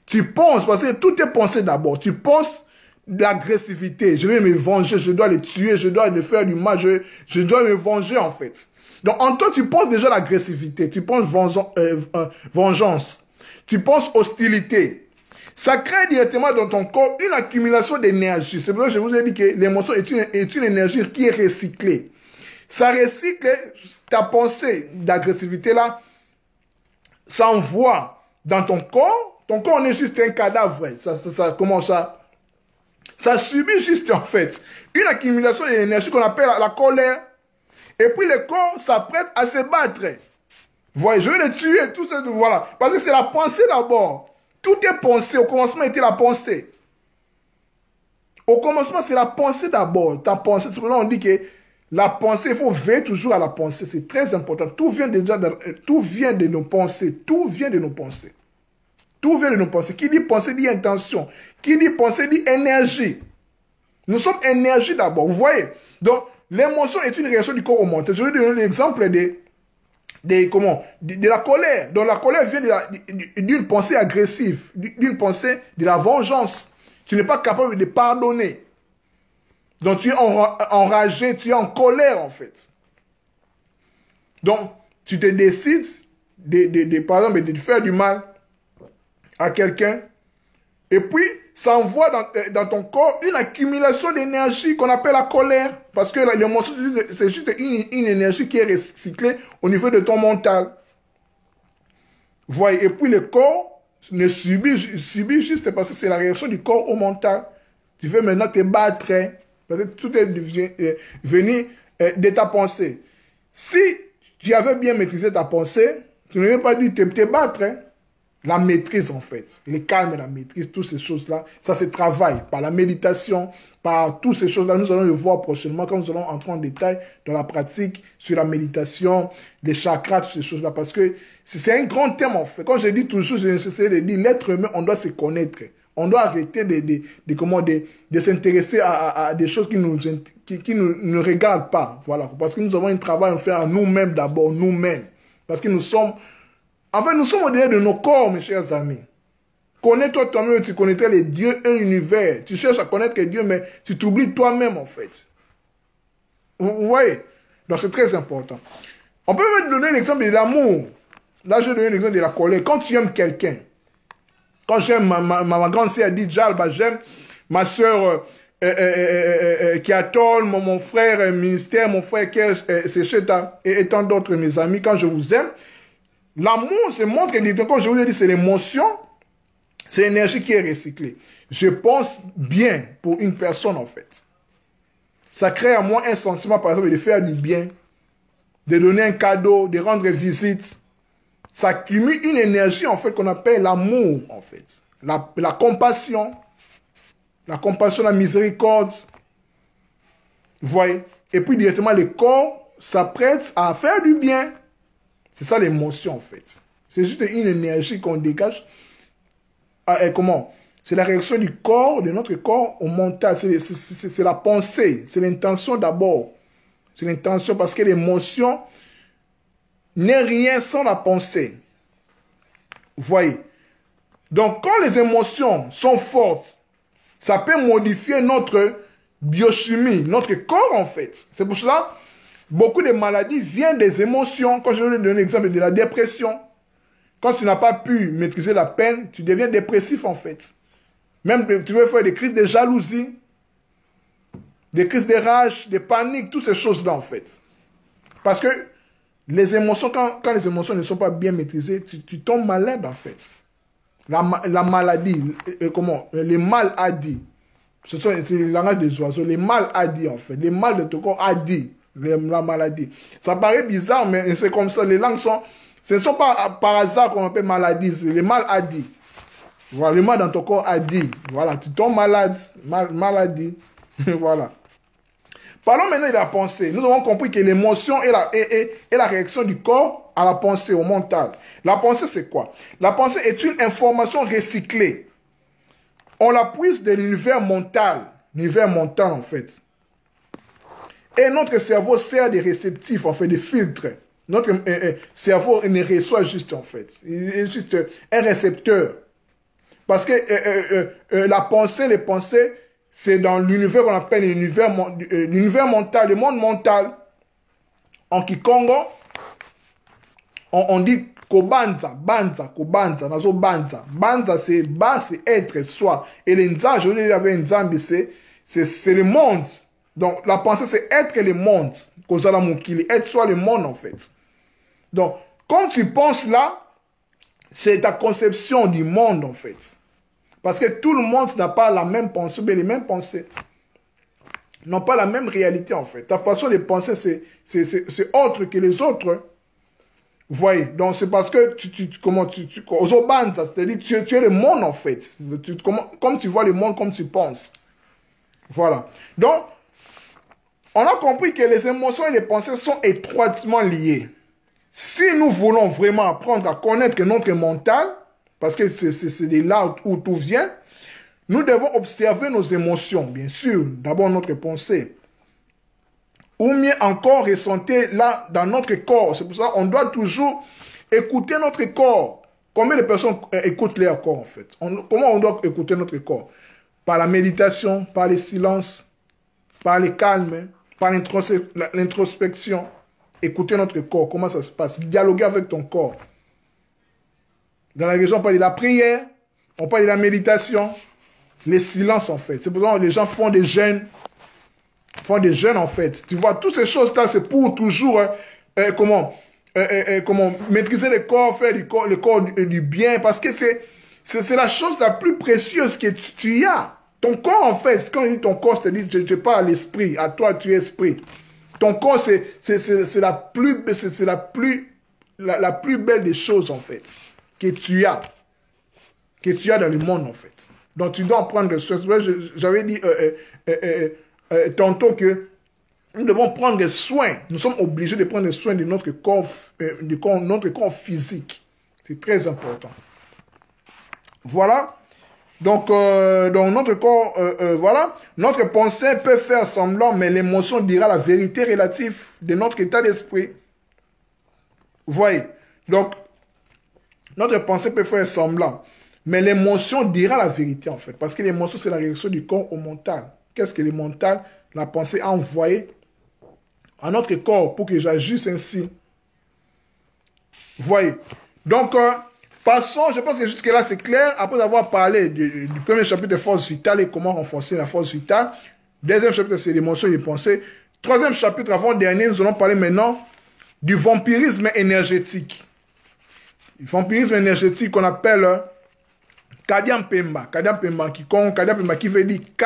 Tu penses, parce que tout est pensé d'abord. Tu penses de l'agressivité. Je vais me venger, je dois les tuer, je dois les faire du mal, je dois me venger en fait. Donc en toi, tu penses déjà l'agressivité, tu penses vengeance, tu penses hostilité. Ça crée directement dans ton corps une accumulation d'énergie. C'est pour ça que je vous ai dit que l'émotion est une énergie qui est recyclée. Ça recycle ta pensée d'agressivité là, ça envoie dans ton corps. Ton corps est juste un cadavre. Ça commence à... Ça subit juste en fait une accumulation d'énergie qu'on appelle la colère. Et puis le corps s'apprête à se battre. Vous voyez, je vais le tuer, tout ça, voilà. Parce que c'est la pensée d'abord. Tout est pensé. Au commencement, était la pensée. Au commencement, c'est la pensée d'abord. Ta pensée, c'est pour ça qu'on dit que la pensée, il faut veiller toujours à la pensée. C'est très important. Tout vient de nos pensées. Tout vient de nos pensées. Tout vient de nos pensées. Qui dit pensée dit intention. Qui dit pensée dit énergie. Nous sommes énergie d'abord. Vous voyez? Donc, l'émotion est une réaction du corps au mental. Je vais donner l'exemple de la colère. Donc, la colère vient d'une pensée agressive, d'une pensée de la vengeance. Tu n'es pas capable de pardonner. Donc, tu es enragé, tu es en colère, en fait. Donc, tu te décides, par exemple, de faire du mal à quelqu'un. Et puis, ça envoie dans ton corps une accumulation d'énergie qu'on appelle la colère. Parce que l'émotion, c'est juste une énergie qui est recyclée au niveau de ton mental. Voyez, et puis le corps ne subit juste parce que c'est la réaction du corps au mental. Tu veux maintenant te battre. Parce que tout est venu de ta pensée. Si tu avais bien maîtrisé ta pensée, tu n'aurais pas dû te battre. La maîtrise en fait, le calme et la maîtrise, toutes ces choses-là, ça se travaille par la méditation, par toutes ces choses-là. Nous allons le voir prochainement quand nous allons entrer en détail dans la pratique sur la méditation, les chakras, toutes ces choses-là. Parce que c'est un grand thème en fait. Quand je dis toujours, j'essaie de dire, l'être humain, on doit se connaître. On doit arrêter de s'intéresser à des choses qui ne regardent pas. Voilà. Parce que nous avons un travail à faire à nous-mêmes d'abord, nous-mêmes. Parce que nous sommes... En fait, nous sommes au-delà de nos corps, mes chers amis. Connais-toi toi-même, tu connaîtrais les dieux et l'univers. Tu cherches à connaître les dieux, mais tu t'oublies toi-même, en fait. Vous voyez? Donc, c'est très important. On peut même donner l'exemple de l'amour. Là, je vais donner l'exemple de la colère. Quand tu aimes quelqu'un, quand j'aime ma grande sœur dit Jalba, j'aime ma sœur Kiatol, mon frère ministère, mon frère Secheta et tant d'autres, mes amis, quand je vous aime, l'amour se montre, comme je vous ai dit, c'est l'émotion, c'est l'énergie qui est recyclée. Je pense bien pour une personne, en fait. Ça crée à moi un sentiment, par exemple, de faire du bien, de donner un cadeau, de rendre visite. Ça accumule une énergie, en fait, qu'on appelle l'amour, en fait. La compassion, la miséricorde. Vous voyez? Et puis, directement, le corps s'apprête à faire du bien. C'est ça l'émotion en fait. C'est juste une énergie qu'on dégage. Comment? C'est la réaction du corps, de notre corps au mental. C'est la pensée, c'est l'intention d'abord. C'est l'intention parce que l'émotion n'est rien sans la pensée. Vous voyez? Donc, quand les émotions sont fortes, ça peut modifier notre biochimie, notre corps, en fait. C'est pour cela, beaucoup de maladies viennent des émotions. Quand je vais donner l'exemple de la dépression, quand tu n'as pas pu maîtriser la peine, tu deviens dépressif, en fait. Même, tu veux faire des crises de jalousie, des crises de rage, de panique, toutes ces choses-là, en fait. Parce que les émotions, quand les émotions ne sont pas bien maîtrisées, tu tombes malade, en fait. La maladie, les maladies, c'est le langage des oiseaux, les maladies, en fait. Les mal de ton corps a dit, la maladie. Ça paraît bizarre, mais c'est comme ça. Les langues sont, ce ne sont pas par hasard qu'on appelle maladie, c'est les maladies. Voilà, le mal dans ton corps a dit. Voilà, tu tombes malade, maladie. Voilà. Parlons maintenant de la pensée. Nous avons compris que l'émotion est la réaction du corps à la pensée, au mental. La pensée, c'est quoi? La pensée est une information recyclée. On la puise de l'univers mental. L'univers mental, en fait. Et notre cerveau sert de réceptif, en fait, de filtre. Notre cerveau ne reçoit juste, en fait. Il est juste un récepteur. Parce que la pensée, les pensées, c'est dans l'univers qu'on appelle l'univers mental, le monde mental. En Kikongo, on dit kobanza, banza, kobanza, nazo banza. Banza, c'est bas, c'est être, soi. Et les nzambi, je dis avec nzambi, c'est le monde. Donc, la pensée, c'est être le monde. Kozala mukili, être soi le monde, en fait. Donc, quand tu penses là, c'est ta conception du monde, en fait. Parce que tout le monde n'a pas la même pensée, mais les mêmes pensées. N'ont pas la même réalité, en fait. Ta façon de penser, c'est autre que les autres. Vous voyez? Donc, c'est parce que c'est-à-dire tu es le monde, en fait. Comme tu vois le monde, comme tu penses. Voilà. Donc, on a compris que les émotions et les pensées sont étroitement liées. Si nous voulons vraiment apprendre à connaître notre mental, parce que c'est de là où tout vient, nous devons observer nos émotions, bien sûr, d'abord notre pensée. Ou mieux encore, ressentir là dans notre corps. C'est pour ça qu'on doit toujours écouter notre corps. Combien de personnes écoutent leur corps, en fait? Comment on doit écouter notre corps? Par la méditation, par le silence, par le calme, par l'introspection. Écouter notre corps, comment ça se passe? Dialoguer avec ton corps. Dans la religion, on parle de la prière, on parle de la méditation, les silences, en fait. C'est pour ça que les gens font des jeûnes. En fait. Tu vois, toutes ces choses-là, c'est pour toujours, maîtriser le corps, faire le corps du bien, parce que c'est la chose la plus précieuse que tu as. Ton corps, en fait, quand on dit ton corps, c'est-à-dire, je parle à l'esprit, à toi, tu es esprit. Ton corps, c'est la plus belle des choses, en fait, que tu as dans le monde, en fait. Donc, tu dois en prendre soin. J'avais dit tantôt que nous devons prendre soin. Nous sommes obligés de prendre soin de notre corps, notre corps physique. C'est très important. Voilà. Donc notre corps, voilà. Notre pensée peut faire semblant, mais l'émotion dira la vérité relative de notre état d'esprit. Vous voyez? Donc, notre pensée peut faire semblant, mais l'émotion dira la vérité, en fait. Parce que l'émotion, c'est la réaction du corps au mental. Qu'est-ce que le mental? La pensée a envoyé à notre corps pour que j'agisse ainsi. Vous voyez? Donc, passons, je pense que jusque-là, c'est clair. Après avoir parlé du premier chapitre de force vitale et comment renforcer la force vitale. Deuxième chapitre, c'est l'émotion et les pensées. Troisième chapitre, avant-dernier, nous allons parler maintenant du vampirisme énergétique. Le vampirisme énergétique qu'on appelle Kadian Pemba. Kadian Pemba qui veut dire K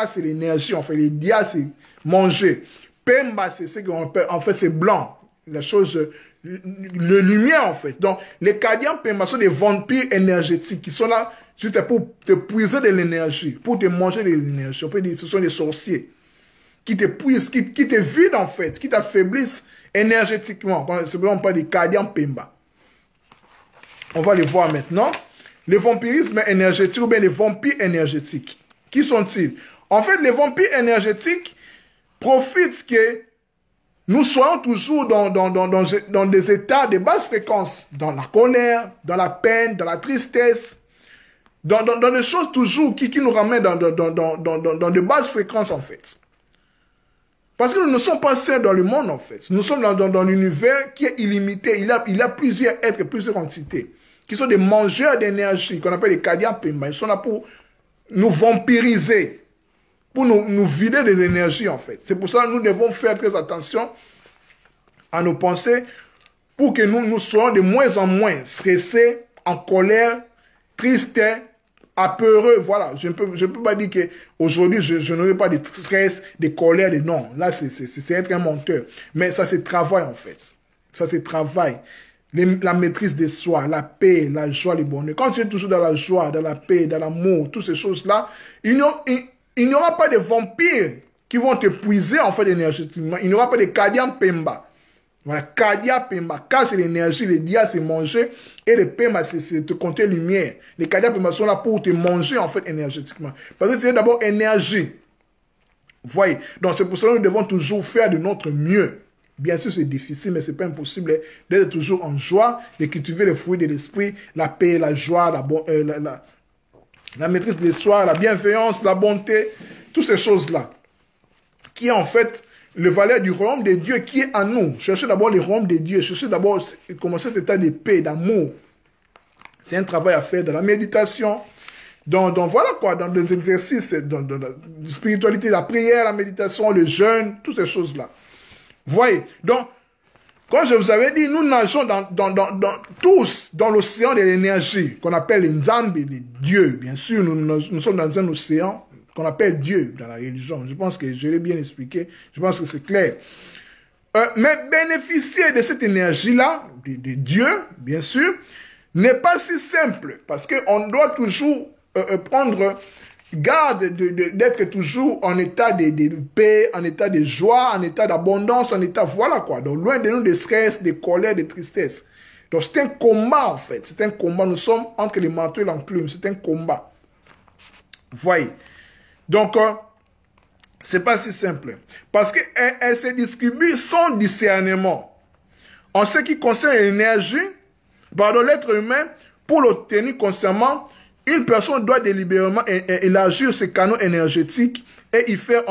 c'est l'énergie, en fait. Les dia, c'est manger. Pemba, c'est ce qu'on appelle, en fait, c'est blanc. La chose, le lumière, en fait. Donc, les Kadian Pemba sont des vampires énergétiques qui sont là juste pour te puiser de l'énergie, pour te manger de l'énergie. On peut dire que ce sont des sorciers qui te puisent, qui te vident, en fait, qui t'affaiblissent énergétiquement. C'est pour ça qu'on parle des Kadian Pemba. On va les voir maintenant. Le vampirisme énergétique ou bien les vampires énergétiques. Qui sont-ils? En fait, les vampires énergétiques profitent que nous soyons toujours dans des états de basse fréquence, dans la colère, dans la peine, dans la tristesse, dans des choses toujours qui nous ramènent dans de basses fréquences, en fait. Parce que nous ne sommes pas seuls dans le monde, en fait. Nous sommes dans l'univers qui est illimité. Il y a plusieurs êtres, plusieurs entités, qui sont des mangeurs d'énergie, qu'on appelle les Kadian Pemba. Ils sont là pour nous vampiriser, pour nous vider des énergies, en fait. C'est pour ça que nous devons faire très attention à nos pensées, pour que nous soyons de moins en moins stressés, en colère, tristes, apeureux. Voilà, je ne peux pas dire qu'aujourd'hui, je n'aurai pas de stress, de colère, non. Là, c'est être un menteur. Mais ça se travaille, en fait. Ça se travaille. La maîtrise de soi, la paix, la joie, le bonheur. Quand tu es toujours dans la joie, dans la paix, dans l'amour, toutes ces choses-là, il n'y aura pas de vampires qui vont te puiser, en fait, énergétiquement. Il n'y aura pas de Kadian Pemba. Voilà, Kadia Pemba. Ka, c'est l'énergie, le dia, c'est manger, et le Pemba, c'est te compter lumière. Les Kadia Pemba sont là pour te manger, en fait, énergétiquement. Parce que c'est d'abord énergie. Vous voyez? Donc, c'est pour ça que nous devons toujours faire de notre mieux. Bien sûr, c'est difficile, mais ce n'est pas impossible d'être toujours en joie, de cultiver les fruits de l'esprit, la paix, la joie, la maîtrise de soi, la bienveillance, la bonté, toutes ces choses-là, qui est en fait le valeur du royaume de Dieu qui est en nous. Cherchez d'abord le royaume de Dieu, cherchez d'abord comment cet état de paix, d'amour. C'est un travail à faire dans la méditation, voilà quoi, dans des exercices, dans la spiritualité, la prière, la méditation, le jeûne, toutes ces choses-là. Vous voyez? Donc, quand je vous avais dit, nous nageons tous dans l'océan de l'énergie, qu'on appelle les Nzambi, les dieux. Bien sûr, nous sommes dans un océan qu'on appelle Dieu dans la religion. Je pense que je l'ai bien expliqué. Je pense que c'est clair. Mais bénéficier de cette énergie-là, de Dieu, bien sûr, n'est pas si simple. Parce qu'on doit toujours prendre garde d'être toujours en état de paix, en état de joie, en état d'abondance, en état, voilà quoi. Donc, loin de nous de stress, de colère, de tristesse. Donc, c'est un combat, en fait. C'est un combat. Nous sommes entre les manteaux et l'enclume. C'est un combat. Vous voyez? Donc, c'est pas si simple. Parce qu'elle se distribue sans discernement. En ce qui concerne l'énergie, pardon, l'être humain, pour l'obtenir consciemment, une personne doit délibérément élargir ses canaux énergétiques et y faire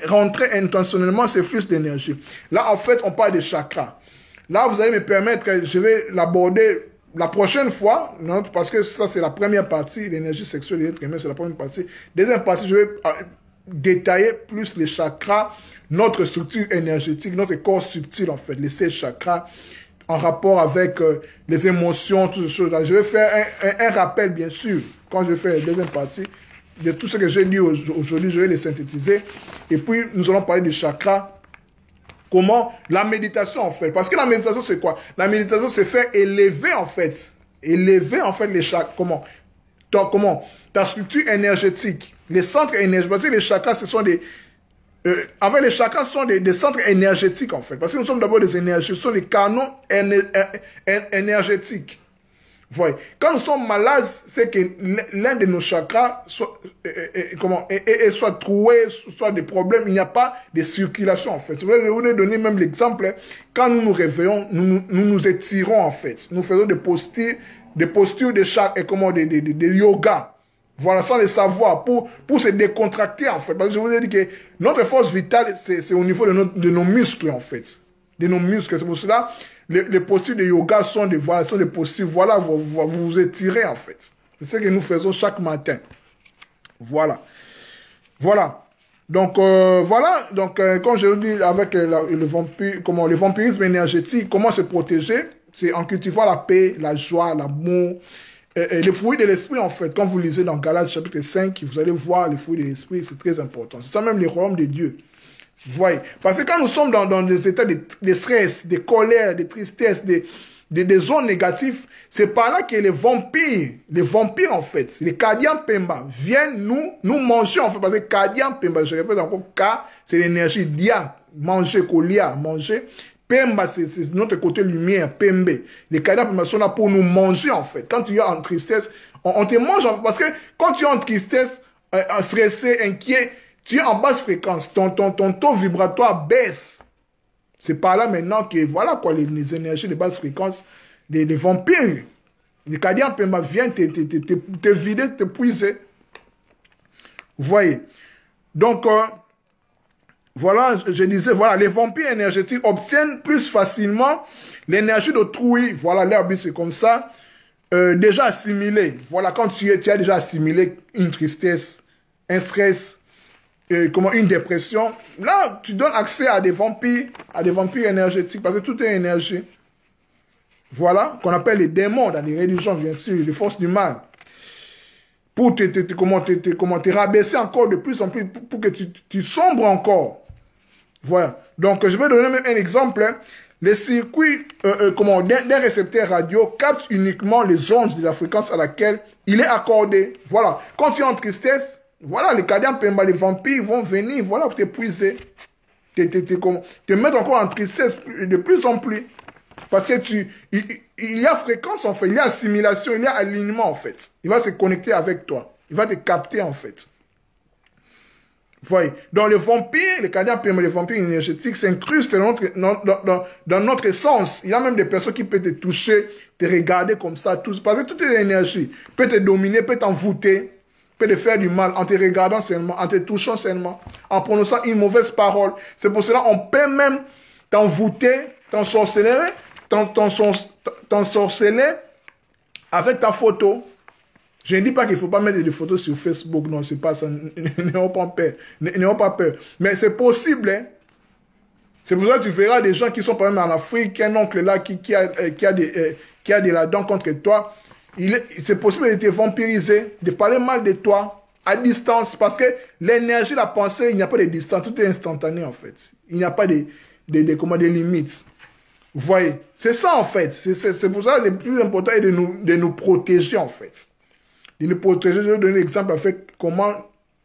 rentrer intentionnellement ses flux d'énergie. Là, en fait, on parle des chakras. Là, vous allez me permettre, je vais l'aborder la prochaine fois, non, parce que ça, c'est la première partie, l'énergie sexuelle de l'être humain, c'est la première partie. Deuxième partie, je vais détailler plus les chakras, notre structure énergétique, notre corps subtil, en fait, les 16 chakras, en rapport avec les émotions, toutes ces choses-là. Je vais faire un rappel, bien sûr, quand je fais la deuxième partie, de tout ce que j'ai dit aujourd'hui, je vais les synthétiser. Et puis, nous allons parler des chakras. Comment la méditation, en fait. Parce que la méditation, c'est quoi? La méditation, c'est faire élever, en fait. Élever, en fait, les chakras. Comment? Ta structure énergétique. Les centres énergétiques. Parce que les chakras, ce sont des... en fait, les chakras sont des centres énergétiques, en fait. Parce que nous sommes d'abord des énergies. Ce sont des canaux énergétiques. Vous voyez, quand nous sommes malades, c'est que l'un de nos chakras soit troué, soit des problèmes. Il n'y a pas de circulation, en fait. Je vais vous donner même l'exemple. Quand nous nous réveillons, nous étirons, en fait. Nous faisons des postures de chakras, de yoga. Voilà, sans le savoir, pour se décontracter, en fait. Parce que je vous ai dit que notre force vitale, c'est au niveau de nos muscles, en fait. De nos muscles. C'est pour cela, les postures de yoga sont des postures, voilà, vous vous étirez, en fait. C'est ce que nous faisons chaque matin. Voilà. Voilà. Donc, voilà. Donc, quand je vous dis avec le vampirisme énergétique, comment se protéger, c'est en cultivant la paix, la joie, l'amour, les fruits de l'esprit, en fait. Quand vous lisez dans Galates chapitre 5, vous allez voir les fruits de l'esprit, c'est très important. C'est ça même les royaumes de Dieu. Vous voyez. Parce que quand nous sommes dans des états de stress, de colère, de tristesse, des zones négatives, c'est par là que les vampires en fait, les Kadian Pemba, viennent nous manger en fait. Parce que Kadian Pemba, je répète encore, K, c'est l'énergie, Dia, manger, Kolia, manger. Pemba, c'est notre côté lumière, Pembe. Les Kadian Pemba sont là pour nous manger en fait. Quand tu es en tristesse, on te mange en fait. Parce que quand tu es en tristesse, stressé, inquiet, tu es en basse fréquence, ton taux vibratoire baisse. C'est par là maintenant que, voilà quoi, les énergies de basse fréquence, les vampires, les Kadian Pemba viennent te vider, te puiser. Vous voyez. Donc, voilà, je disais, voilà, les vampires énergétiques obtiennent plus facilement l'énergie d'autrui. Voilà, leur but, c'est comme ça. Déjà assimilé. Voilà, quand tu as déjà assimilé une tristesse, un stress, une dépression, là, tu donnes accès à des vampires énergétiques, parce que tout est énergie. Voilà, qu'on appelle les démons dans les religions, bien sûr, les forces du mal. Pour te rabaisser encore de plus en plus, pour que tu sombres encore. Voilà. Donc, je vais donner même un exemple. Hein. Les circuits d'un récepteur radio captent uniquement les ondes de la fréquence à laquelle il est accordé. Voilà. Quand tu es en tristesse, voilà, les Kadian Pemba, les vampires vont venir, voilà, pour t'épuiser. Te mettre encore en tristesse de plus en plus. Parce que il y a fréquence, en fait, il y a assimilation, il y a alignement, en fait. Il va se connecter avec toi. Il va te capter, en fait. Vous voyez. Donc, les vampires, les Kadian Pemba, les vampires énergétiques s'incrustent dans notre sens. Il y a même des personnes qui peuvent te toucher, te regarder comme ça, tout, parce que toute l'énergie peut te dominer, peut t'envoûter, peut te faire du mal en te regardant seulement, en te touchant seulement, en prononçant une mauvaise parole. C'est pour cela qu'on peut même t'envoûter, t'ensorceler avec ta photo. Je ne dis pas qu'il ne faut pas mettre des photos sur Facebook, non, c'est pas ça, n'ayons pas peur. Mais c'est possible, hein. C'est pour ça que tu verras des gens qui sont par exemple en Afrique, un oncle là qui a des là-dedans contre toi. C'est possible de te vampiriser, de parler mal de toi à distance, parce que l'énergie, la pensée, il n'y a pas de distance, tout est instantané en fait. Il n'y a pas des limites. Vous voyez, c'est ça en fait. C'est pour ça que le plus important est de nous protéger en fait. De nous protéger. Je vais donner l'exemple avec comment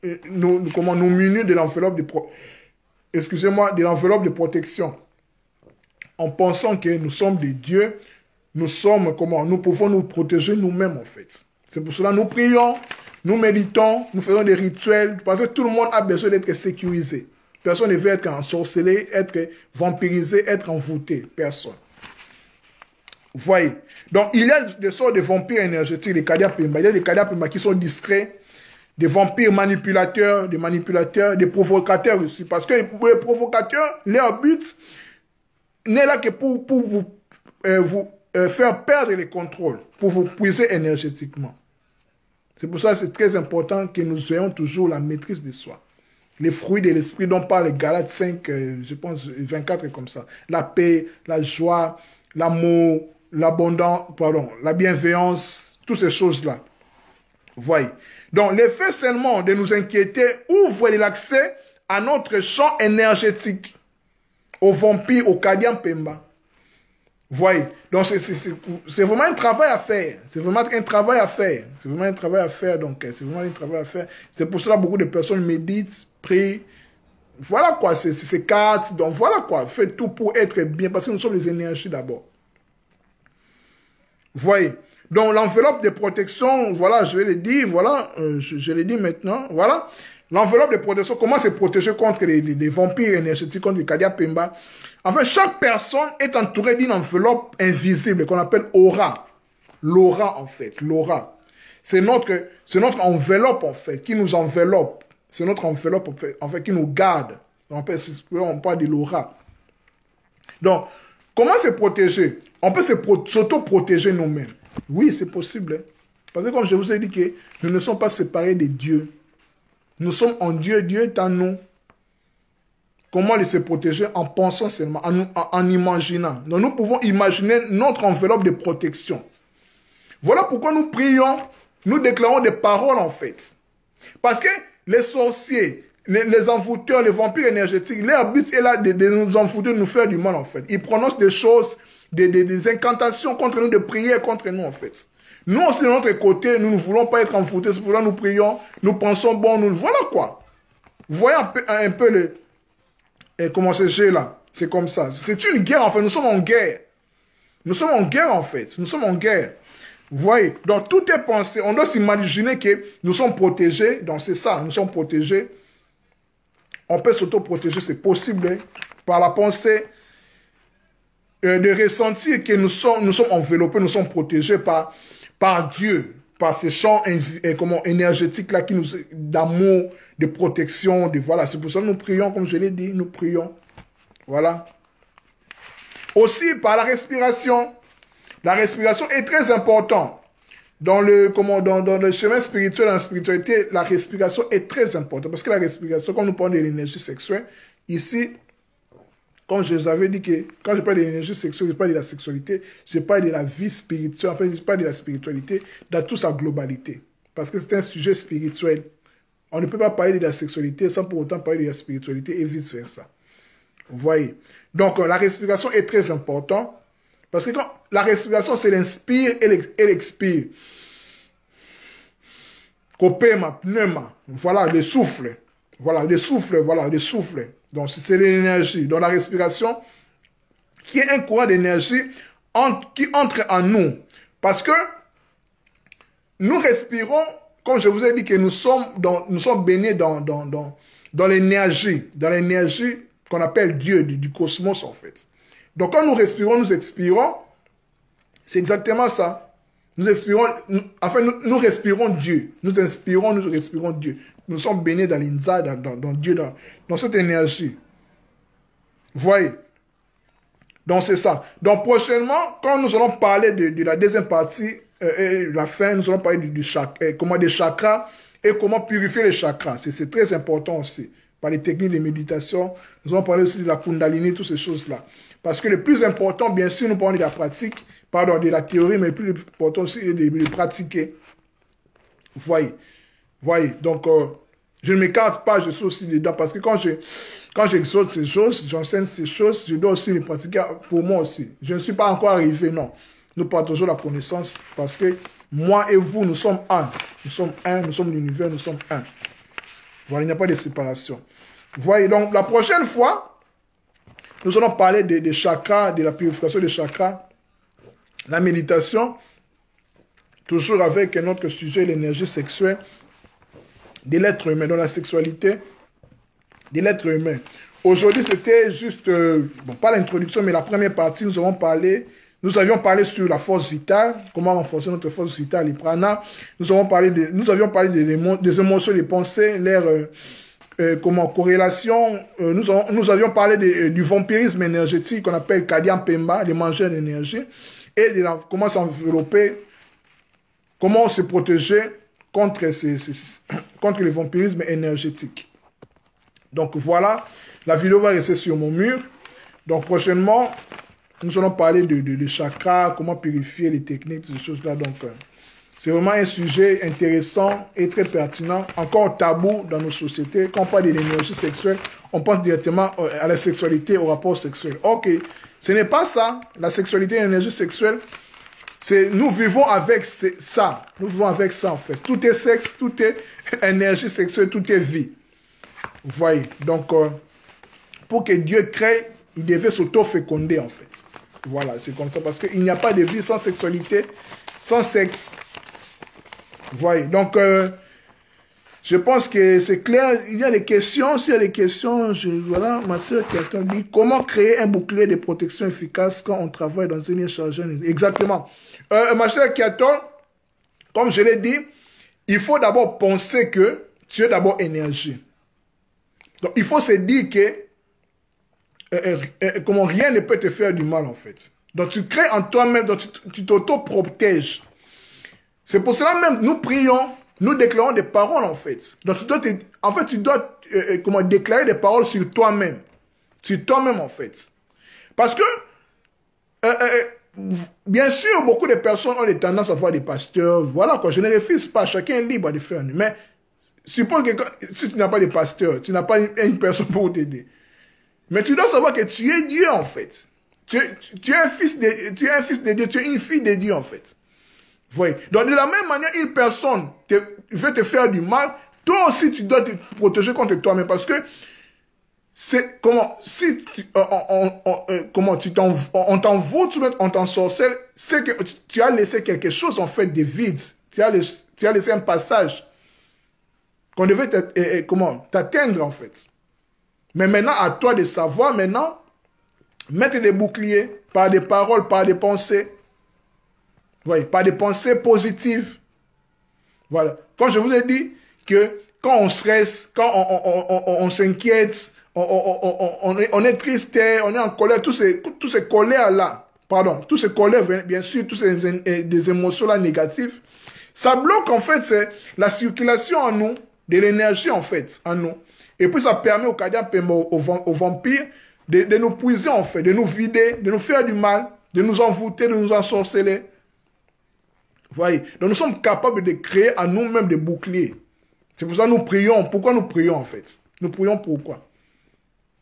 nous munir de l'enveloppe de l'enveloppe de protection. En pensant que nous sommes des dieux, nous pouvons nous protéger nous-mêmes en fait. C'est pour cela que nous prions, nous méditons, nous faisons des rituels, parce que tout le monde a besoin d'être sécurisé. Personne ne veut être ensorcelé, être vampirisé, être envoûté. Personne. Vous voyez. Donc, il y a des sortes de vampires énergétiques, les Kadian Pemba. Il y a des Kadian Pemba qui sont discrets, des vampires manipulateurs, des provocateurs aussi. Parce que les provocateurs, leur but n'est là que pour vous faire perdre les contrôles, pour vous puiser énergétiquement. C'est pour ça que c'est très important que nous ayons toujours la maîtrise de soi. Les fruits de l'esprit dont parle Galates 5, je pense 24 comme ça. La paix, la joie, l'amour, l'abondance, la bienveillance, toutes ces choses-là. Vous voyez. Donc, le fait seulement de nous inquiéter ouvre l'accès à notre champ énergétique, aux vampires, aux Kadian Pemba. Vous voyez. Donc, c'est vraiment un travail à faire. C'est vraiment un travail à faire. C'est vraiment un travail à faire. Donc, c'est vraiment un travail à faire. C'est pour cela que beaucoup de personnes méditent, prient. Voilà quoi, c'est cartes. Donc, voilà quoi. Faites tout pour être bien. Parce que nous sommes les énergies d'abord. Vous voyez. Donc, l'enveloppe de protection, voilà, je vais le dire, voilà, je le dis maintenant, voilà. L'enveloppe de protection, comment se protéger contre les vampires énergétiques, contre les Kadian Pemba? En fait, chaque personne est entourée d'une enveloppe invisible qu'on appelle aura. L'aura, en fait, l'aura. C'est notre enveloppe, en fait, qui nous enveloppe. C'est notre enveloppe, en fait, qui nous garde. On parle de l'aura. Donc, comment se protéger? On peut s'auto-protéger nous-mêmes. Oui, c'est possible. Hein? Parce que comme je vous ai dit que nous ne sommes pas séparés de Dieu. Nous sommes en Dieu, Dieu est en nous. Comment se protéger? En pensant seulement, en imaginant. Donc nous pouvons imaginer notre enveloppe de protection. Voilà pourquoi nous prions, nous déclarons des paroles en fait. Parce que les sorciers, les envoûteurs, les vampires énergétiques, leur but est là de nous envoûter, de nous faire du mal en fait. Ils prononcent des choses, des incantations contre nous, des prières contre nous en fait. Nous aussi de notre côté, nous ne voulons pas être envoûtés, c'est pour ça que nous prions, nous pensons bon, voilà quoi. Vous voyez un peu comment c'est jeu là, c'est comme ça. C'est une guerre en fait, nous sommes en guerre. Nous sommes en guerre en fait, nous sommes en guerre. Vous voyez, donc tout est pensé, on doit s'imaginer que nous sommes protégés, donc c'est ça, nous sommes protégés. On peut s'auto-protéger, c'est possible, hein, par la pensée. de ressentir que nous sommes enveloppés, nous sommes protégés par Dieu, par ces champs énergétiques-là qui nous d'amour, de protection, de voilà. C'est pour ça que nous prions, comme je l'ai dit, nous prions. Voilà. Aussi par la respiration. La respiration est très importante. Dans le chemin spirituel, dans la spiritualité, la respiration est très importante. Parce que la respiration, quand nous parlons de l'énergie sexuelle, ici, comme je vous avais dit que quand je parle de l'énergie sexuelle, je parle de la sexualité, je parle de la vie spirituelle, enfin, je parle de la spiritualité dans toute sa globalité. Parce que c'est un sujet spirituel. On ne peut pas parler de la sexualité sans pour autant parler de la spiritualité et vice-versa. Vous voyez. Donc, la respiration est très importante. Parce que quand la respiration, c'est l'inspire et l'expire. Kopema, pneuma. Voilà, le souffle. Voilà, le souffle, voilà, le souffle. Donc, c'est l'énergie. Donc, la respiration, qui est un courant d'énergie qui entre en nous. Parce que nous respirons, comme je vous ai dit, que nous sommes baignés dans l'énergie. Dans l'énergie qu'on appelle Dieu, du cosmos, en fait. Donc, quand nous respirons, nous expirons. C'est exactement ça. Nous expirons, nous respirons Dieu. Nous inspirons, nous respirons Dieu. Nous sommes baignés dans l'inside, dans Dieu, dans cette énergie. Vous voyez? Donc, c'est ça. Donc, prochainement, quand nous allons parler de la deuxième partie, et la fin, nous allons parler des chakras et comment purifier les chakras. C'est très important aussi. Par les techniques de méditation, nous allons parler aussi de la Kundalini, toutes ces choses-là. Parce que le plus important, bien sûr, nous parlons de la pratique, pardon, de la théorie, mais le plus important aussi est de pratiquer. Vous voyez? Voyez, donc je ne m'écarte pas, je suis aussi dedans, parce que quand j'exhorte ces choses, j'enseigne ces choses, je dois aussi les pratiquer pour moi aussi. Je ne suis pas encore arrivé, non. Nous partageons la connaissance, parce que moi et vous, nous sommes un. Nous sommes un, nous sommes l'univers, nous sommes un. Voilà, il n'y a pas de séparation. Vous voyez, donc la prochaine fois, nous allons parler des chakras, de la purification des chakras, la méditation, toujours avec un autre sujet, l'énergie sexuelle, de l'être humain, dans la sexualité de l'être humain. Aujourd'hui, c'était juste, bon, pas l'introduction, mais la première partie, nous avions parlé sur la force vitale, comment renforcer notre force vitale, les prana. Nous avions parlé des émotions, des pensées, leur corrélation. Nous avions parlé du vampirisme énergétique qu'on appelle Kadian Pemba, les mangeurs d'énergie, et de comment s'envelopper, comment se protéger contre le vampirisme énergétique. Donc voilà, la vidéo va rester sur mon mur. Donc prochainement, nous allons parler de chakras, comment purifier les techniques, ces choses-là. Donc c'est vraiment un sujet intéressant et très pertinent, encore tabou dans nos sociétés. Quand on parle de l'énergie sexuelle, on pense directement à la sexualité, au rapport sexuel. Ok, ce n'est pas ça, la sexualité et l'énergie sexuelle. Nous vivons avec ça. Nous vivons avec ça, en fait. Tout est sexe, tout est énergie sexuelle, tout est vie. Vous voyez? Donc, pour que Dieu crée, il devait s'auto-féconder, en fait. Voilà, c'est comme ça. Parce qu'il n'y a pas de vie sans sexualité, sans sexe. Vous voyez? Donc, je pense que c'est clair. Il y a des questions. S'il y a des questions, voilà, ma soeur qui a dit comment créer un bouclier de protection efficace quand on travaille dans une échange. Exactement. Ma soeur qui attend, comme je l'ai dit, il faut d'abord penser que tu es d'abord énergie. Donc, il faut se dire que comment rien ne peut te faire du mal, en fait. Donc, tu crées en toi-même, donc tu t'auto-protèges. C'est pour cela même, nous prions, nous déclarons des paroles, en fait. Donc, tu dois déclarer des paroles sur toi-même. Sur toi-même, en fait. Parce que, bien sûr, beaucoup de personnes ont des tendances à voir des pasteurs. Voilà, quoi. Je ne refuse pas. Chacun est libre de faire. Mais, suppose que si tu n'as pas de pasteur, tu n'as pas une personne pour t'aider. Mais tu dois savoir que tu es Dieu, en fait. Tu es un fils de Dieu, tu es une fille de Dieu, en fait. Vous voyez? Donc, de la même manière, une personne veut te faire du mal, toi aussi, tu dois te protéger contre toi-même. Parce que, c'est comment, si on t'envoie, on t'ensorcelle, c'est que tu as laissé quelque chose, en fait, de vide. Tu as laissé un passage qu'on devait t'atteindre, en fait. Mais maintenant, à toi de savoir, maintenant, Mettre des boucliers par des paroles, par des pensées. Voyez, par des pensées positives. Voilà. Quand je vous ai dit que quand on stresse, quand on s'inquiète, on est triste, on est en colère, tous ces colères-là, pardon, tous ces colères, bien sûr, tous des émotions-là négatives, ça bloque en fait la circulation en nous, de l'énergie en fait, en nous. Et puis ça permet au Kadian Pemba, aux vampires, de nous puiser en fait, de nous vider, de nous faire du mal, de nous envoûter, de nous ensorceler. Vous voyez? Donc nous sommes capables de créer à nous-mêmes des boucliers. C'est pour ça que nous prions. Pourquoi nous prions en fait? Nous prions pourquoi?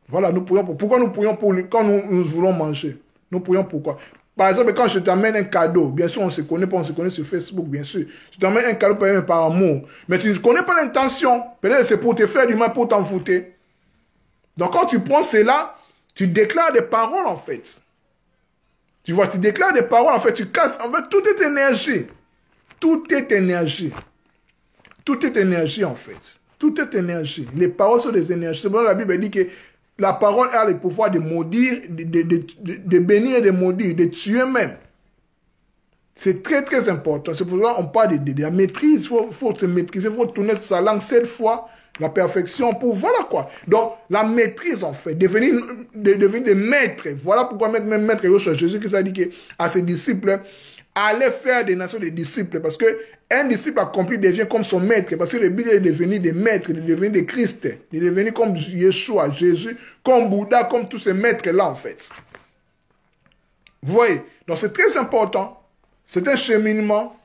Voilà, nous prions pourquoi nous prions quand nous voulons manger? Nous prions pourquoi? Par exemple, quand je t'amène un cadeau, bien sûr, on se connaît pas, on se connaît sur Facebook, bien sûr. Je t'amène un cadeau par amour, mais tu ne connais pas l'intention. Peut-être c'est pour te faire du mal, pour t'envoûter. Donc quand tu prends cela, tu déclares des paroles en fait. Tu vois, tu déclares des paroles, en fait, tu casses, en fait, tout est énergie. Tout est énergie. Tout est énergie, en fait. Tout est énergie. Les paroles sont des énergies. C'est pour ça que la Bible dit que la parole a le pouvoir de maudire, de bénir et de maudire, de tuer même. C'est très, très important. C'est pour ça qu'on parle de la maîtrise. Il faut se maîtriser, il faut tourner sa langue 7 fois, la perfection, pour, voilà quoi. Donc, la maîtrise, en fait, devenir des maîtres. Voilà pourquoi même maître Jésus qui a dit à ses disciples, allez faire des nations des disciples, parce qu'un disciple accompli devient comme son maître, parce que le but est de devenir des maîtres, de devenir des Christ, de devenir comme Yeshua, Jésus, comme Bouddha, comme tous ces maîtres-là, en fait. Vous voyez? Donc, c'est très important. C'est un cheminement.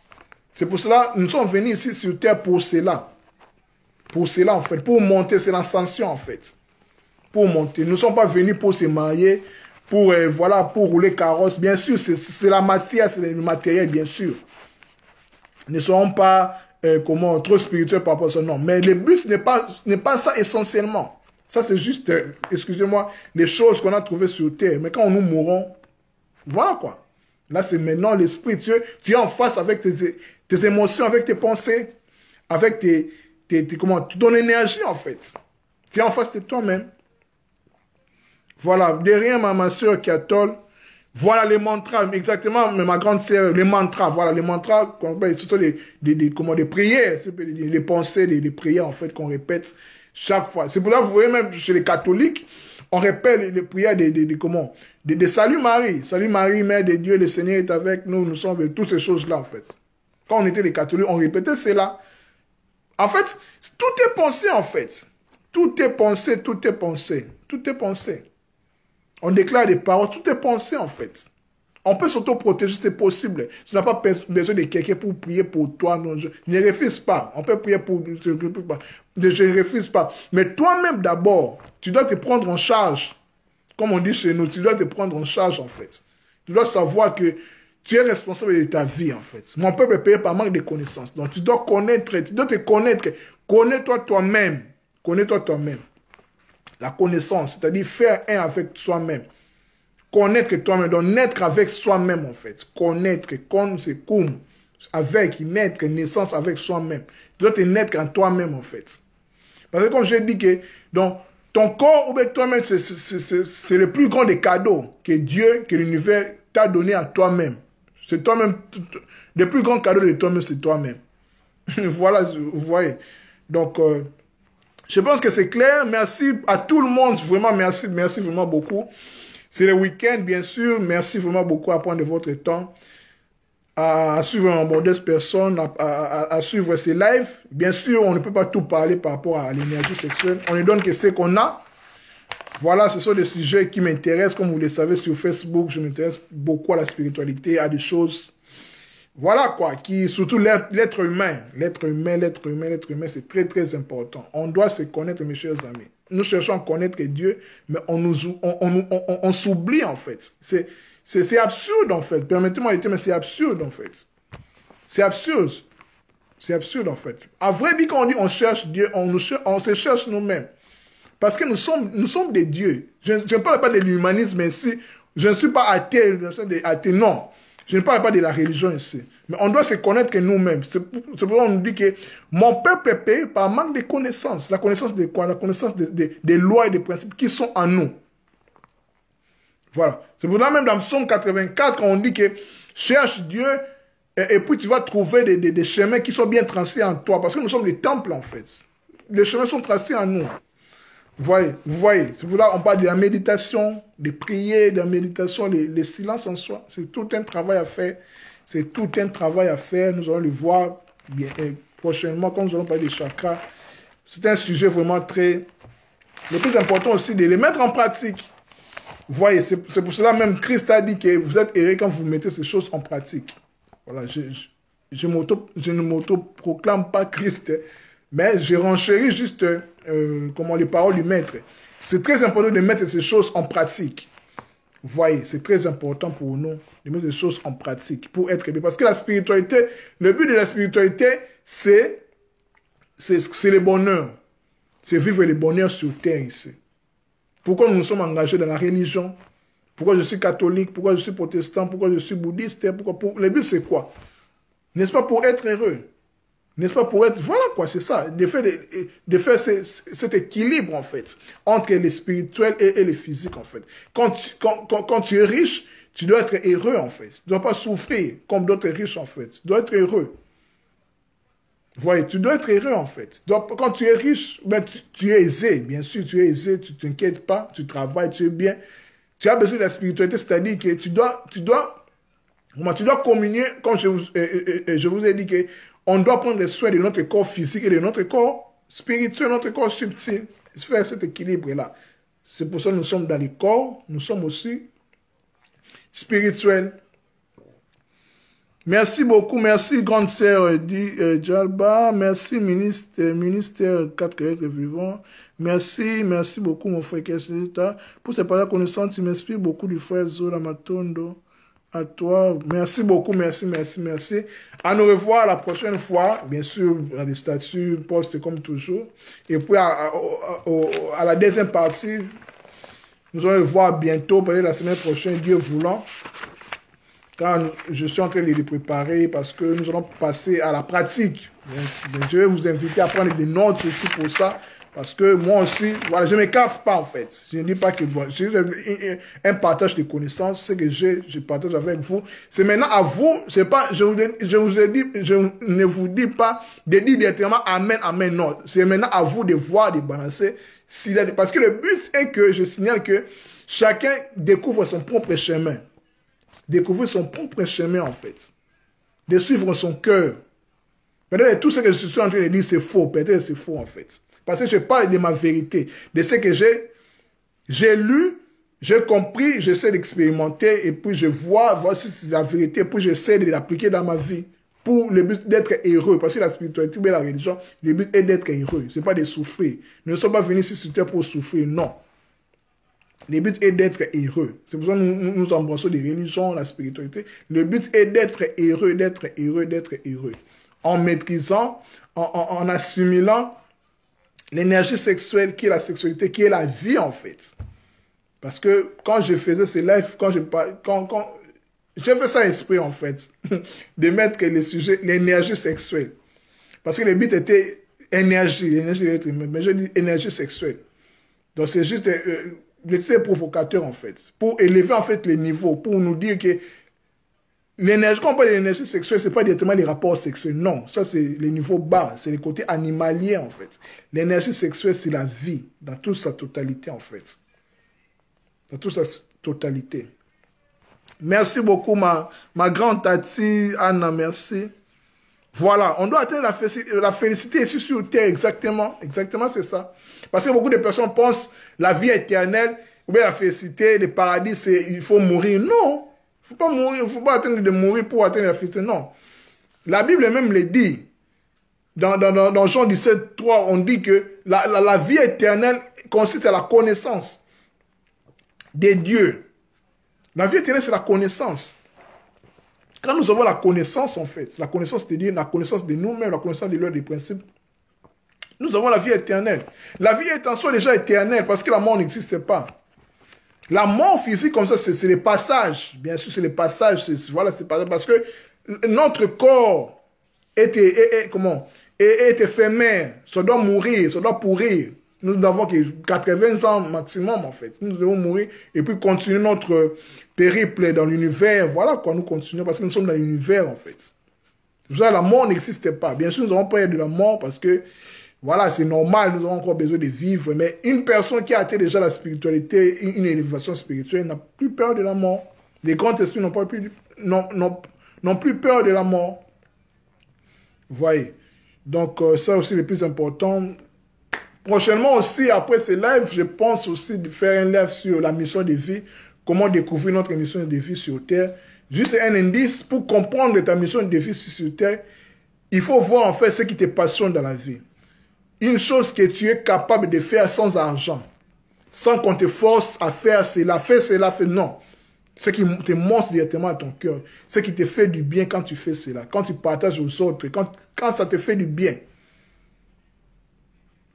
C'est pour cela que nous sommes venus ici sur terre pour cela. Pour cela, en fait. Pour monter, c'est l'ascension, en fait. Pour monter. Nous ne sommes pas venus pour se marier, pour, voilà, pour rouler carrosse. Bien sûr, c'est la matière, c'est le matériel, bien sûr. Ne serons pas trop spirituels par rapport à ça, non. Mais le but n'est pas ça essentiellement. Ça, c'est juste, excusez-moi, les choses qu'on a trouvées sur terre. Mais quand nous mourrons, voilà quoi. Là, c'est maintenant l'esprit. Tu es en face avec tes émotions, avec tes pensées, avec ton énergie, en fait. Tu es en face de toi-même. Voilà, derrière ma soeur qui a tort, voilà les mantras, exactement, mais ma grande sœur, les mantras, voilà, les mantras, surtout des prières, des pensées, des prières, en fait, qu'on répète chaque fois. C'est pour ça que vous voyez même chez les catholiques, on répète les prières de Salut Marie. Salut Marie, Mère de Dieu, le Seigneur est avec nous, nous sommes avec toutes ces choses-là, en fait. Quand on était les catholiques, on répétait cela. En fait, tout est pensé, en fait. Tout est pensé, tout est pensé, tout est pensé. On déclare des paroles, tout est pensé, en fait. On peut s'auto-protéger, c'est possible. Tu n'as pas besoin de quelqu'un pour prier pour toi. Non, je ne refuse pas. On peut prier pour... Je ne refuse pas. Mais toi-même, d'abord, tu dois te prendre en charge. Comme on dit chez nous, tu dois te prendre en charge, en fait. Tu dois savoir que tu es responsable de ta vie, en fait. Mon peuple est payé par manque de connaissances. Donc, tu dois connaître, tu dois te connaître. Connais-toi toi-même. Connais-toi toi-même. La connaissance, c'est-à-dire faire un avec soi-même. Connaître toi-même, donc naître avec soi-même en fait. Connaître, con c'est comme, avec, naître, naissance avec soi-même. Tu dois te naître en toi-même en fait. Parce que comme je dis que donc, ton corps ou bien toi-même, c'est le plus grand des cadeaux que Dieu, que l'univers t'a donné à toi-même. C'est toi-même, le plus grand cadeau de toi-même, c'est toi-même. Voilà, vous voyez. Donc, je pense que c'est clair. Merci à tout le monde. Vraiment, merci vraiment beaucoup. C'est le week-end, bien sûr. Merci vraiment beaucoup à prendre de votre temps à suivre un modeste personne, à suivre ces lives. Bien sûr, on ne peut pas tout parler par rapport à l'énergie sexuelle. On ne donne que ce qu'on a. Voilà, ce sont des sujets qui m'intéressent. Comme vous le savez, sur Facebook, je m'intéresse beaucoup à la spiritualité, à des choses... Voilà quoi, surtout l'être humain. L'être humain, c'est très très important. On doit se connaître, mes chers amis. Nous cherchons à connaître Dieu, mais on s'oublie en fait. C'est absurde en fait. Permettez-moi de dire, mais c'est absurde en fait. C'est absurde. C'est absurde en fait. À vrai dire, quand on dit on cherche Dieu, on se cherche nous-mêmes. Parce que nous sommes des dieux. Je ne parle pas de l'humanisme ici. Je ne suis pas athée, non. Je ne parle pas de la religion ici. Mais on doit se connaître que nous-mêmes. C'est pourquoi on nous dit que mon peuple est payé par manque de connaissances. La connaissance de quoi? La connaissance des lois et des principes qui sont en nous. Voilà. C'est pour ça même dans Psaume 84, on dit que cherche Dieu et puis tu vas trouver des chemins qui sont bien tracés en toi. Parce que nous sommes des temples en fait. Les chemins sont tracés en nous. Vous voyez. C'est pour ça qu'on parle de la méditation, de prier, de la méditation, le silence en soi. C'est tout un travail à faire. C'est tout un travail à faire. Nous allons le voir bien, prochainement quand nous allons parler des chakras. C'est un sujet vraiment très... Le plus important aussi, de les mettre en pratique. Vous voyez, c'est pour cela même Christ a dit que vous êtes errés quand vous mettez ces choses en pratique. Voilà, je ne m'auto-proclame pas Christ, mais je renchéris juste comment les paroles du maître. C'est très important de mettre ces choses en pratique. Vous voyez, c'est très important pour nous de mettre ces choses en pratique pour être bien. Parce que la spiritualité, le but de la spiritualité, c'est le bonheur. C'est vivre le bonheur sur terre ici. Pourquoi nous nous sommes engagés dans la religion? Pourquoi je suis catholique? Pourquoi je suis protestant? Pourquoi je suis bouddhiste? Le but, c'est quoi? N'est-ce pas pour être heureux? N'est-ce pas pour être... Voilà quoi, c'est ça. De faire cet équilibre, en fait, entre le spirituel et le physique, en fait. Quand tu es riche, tu dois être heureux, en fait. Tu ne dois pas souffrir comme d'autres riches, en fait. Tu dois être heureux. Vous voyez, tu dois être heureux, en fait. Quand tu es riche, ben, tu es aisé. Bien sûr, tu es aisé, tu ne t'inquiètes pas, tu travailles, tu es bien. Tu as besoin de la spiritualité, c'est-à-dire que tu dois communier, comme je vous ai dit que on doit prendre soin de notre corps physique et de notre corps spirituel, notre corps subtil. Faire cet équilibre-là. C'est pour ça que nous sommes dans le corps, nous sommes aussi spirituels. Merci beaucoup, merci grande sœur Djalba, merci ministère 4 êtres vivants, merci beaucoup mon frère Kessita. Pour ces paroles connaissantes, tu m'inspires beaucoup du frère Zola Matondo. À toi, merci beaucoup, merci. À nous revoir la prochaine fois, bien sûr, dans les statuts, postes comme toujours. Et puis à la deuxième partie, nous allons le voir bientôt, peut-être la semaine prochaine, Dieu voulant. Quand je suis en train de les préparer parce que nous allons passer à la pratique. Je vais vous inviter à prendre des notes aussi pour ça. Parce que moi aussi, voilà, je ne m'écarte pas en fait. Je ne dis pas que j'ai un partage de connaissances, ce que je partage avec vous. C'est maintenant à vous, c'est pas, je ne vous dis pas de dire directement Amen, Amen, non. C'est maintenant à vous de voir, de balancer. Parce que le but est que je signale que chacun découvre son propre chemin. Découvrir son propre chemin en fait. De suivre son cœur. Peut-être tout ce que je suis en train de dire c'est faux. Peut-être c'est faux en fait. Parce que je parle de ma vérité, de ce que j'ai lu, j'ai compris, j'essaie d'expérimenter et puis je vois si c'est la vérité, puis j'essaie de l'appliquer dans ma vie pour le but d'être heureux. Parce que la spiritualité et la religion, le but est d'être heureux, ce n'est pas de souffrir. Nous ne sommes pas venus ici sur terre pour souffrir, non. Le but est d'être heureux. C'est pour ça que nous embrassons les religions, la spiritualité. Le but est d'être heureux, d'être heureux, d'être heureux. En maîtrisant, en assimilant l'énergie sexuelle qui est la sexualité, qui est la vie en fait. Parce que quand je faisais ces lives, j'ai fait ça esprit en fait, de mettre le sujet, l'énergie sexuelle. Parce que le but était énergie de l'être humain, mais je dis énergie sexuelle. Donc c'est juste, j'étais provocateur en fait, pour élever en fait les niveaux, pour nous dire que l'énergie, quand on parle de l'énergie sexuelle, ce n'est pas directement les rapports sexuels. Non, ça c'est les niveaux bas, c'est le côté animalier en fait. L'énergie sexuelle, c'est la vie, dans toute sa totalité en fait. Dans toute sa totalité. Merci beaucoup ma grande Tati, Anna, merci. Voilà, on doit atteindre la félicité ici sur terre, exactement. Exactement, c'est ça. Parce que beaucoup de personnes pensent la vie éternelle, ou bien la félicité, le paradis, il faut mourir. Non. Il ne faut pas mourir, il ne faut pas attendre de mourir pour atteindre la félicité, non. La Bible même le dit. Dans Jean 17, 3, on dit que la vie éternelle consiste à la connaissance de Dieu. La vie éternelle, c'est la connaissance. Quand nous avons la connaissance, en fait, la connaissance de Dieu, la connaissance de nous-mêmes, la connaissance de l'ordre des principes, nous avons la vie éternelle. La vie est en soi déjà éternelle parce que la mort n'existe pas. La mort physique, comme ça, c'est les passages. Bien sûr, c'est les passages. Voilà, c'est parce que notre corps est éphémère. Ça doit mourir, ça doit pourrir. Nous n'avons que 80 ans maximum, en fait. Nous devons mourir et puis continuer notre périple dans l'univers. Voilà quoi, nous continuons parce que nous sommes dans l'univers, en fait. La mort n'existe pas. Bien sûr, nous avons peur de la mort parce que, voilà, c'est normal, nous avons encore besoin de vivre. Mais une personne qui a atteint déjà la spiritualité, une élévation spirituelle, n'a plus peur de la mort. Les grands esprits n'ont plus peur de la mort. Vous voyez. Donc, ça aussi, le plus important. Prochainement aussi, après ce live, je pense aussi de faire un live sur la mission de vie, comment découvrir notre mission de vie sur Terre. Juste un indice, pour comprendre ta mission de vie sur Terre, il faut voir en fait ce qui te passionne dans la vie. Une chose que tu es capable de faire sans argent, sans qu'on te force à faire cela, non. Ce qui te montre directement à ton cœur, ce qui te fait du bien quand tu fais cela, quand tu partages aux autres, quand ça te fait du bien.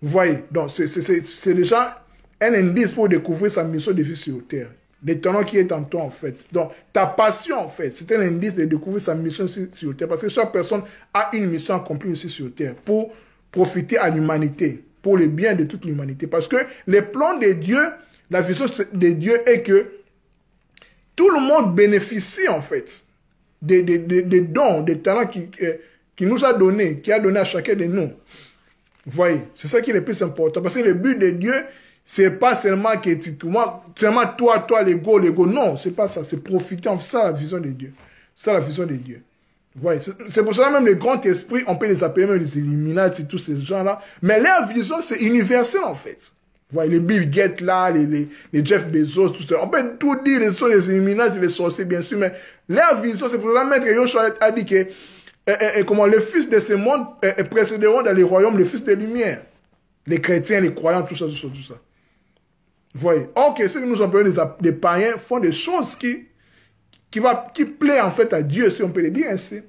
Vous voyez, donc c'est déjà un indice pour découvrir sa mission de vie sur Terre. L'éternel qui est en toi, en fait. Donc, ta passion, en fait, c'est un indice de découvrir sa mission sur Terre. Parce que chaque personne a une mission accomplie aussi sur Terre pour profiter à l'humanité, pour le bien de toute l'humanité. Parce que le plan de Dieu, la vision de Dieu est que tout le monde bénéficie, en fait, des dons, des talents qu'il nous a donnés, qu'il a donné à chacun de nous. Vous voyez, c'est ça qui est le plus important. Parce que le but de Dieu, c'est pas seulement que seulement toi, l'ego, non, c'est pas ça, c'est profiter, c'est ça la vision de Dieu. C'est ça la vision de Dieu. Vous voyez, c'est pour cela même les grands esprits, on peut les appeler même les Illuminati, tous ces gens-là, mais leur vision, c'est universel en fait. Vous voyez, les Bill Gates là, les Jeff Bezos, tout ça, on peut tout dire, ils sont les Illuminati, les sorciers, bien sûr, mais leur vision, c'est pour cela même que Yoshua a dit que comment les fils de ce monde précéderont dans les royaumes les fils de lumière. Les chrétiens, les croyants, tout ça. Vous voyez. Ok, ceux qui nous appellent des païens font des choses qui plaît en fait à Dieu, si on peut le dire ainsi.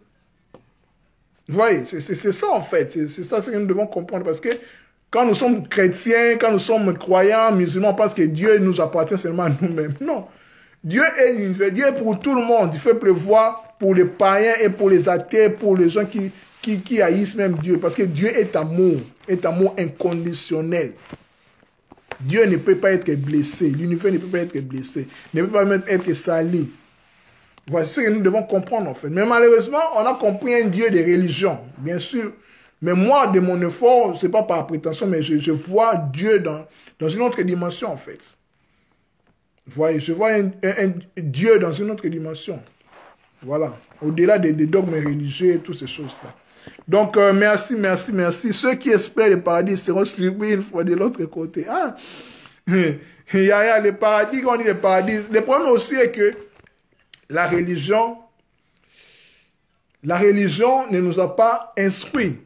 Vous voyez, c'est ça en fait. C'est ça que nous devons comprendre. Parce que quand nous sommes chrétiens, quand nous sommes croyants, musulmans, on pense que Dieu nous appartient seulement à nous-mêmes. Non. Dieu est pour tout le monde. Il fait pleuvoir pour les païens et pour les athées, pour les gens qui haïssent même Dieu. Parce que Dieu est amour inconditionnel. Dieu ne peut pas être blessé. L'univers ne peut pas être blessé. Ne peut pas même être sali. Voici ce que nous devons comprendre en fait. Mais malheureusement, on a compris un Dieu de religion, bien sûr. Mais moi, de mon effort, ce n'est pas par prétention, mais je vois Dieu dans une autre dimension en fait. Vous voyez, je vois un Dieu dans une autre dimension. Voilà. Au-delà des dogmes religieux et toutes ces choses-là. Donc, merci. Ceux qui espèrent le paradis seront surpris une fois de l'autre côté. Ah, il y a le paradis, quand on dit le paradis. Le problème aussi est que la religion ne nous a pas instruit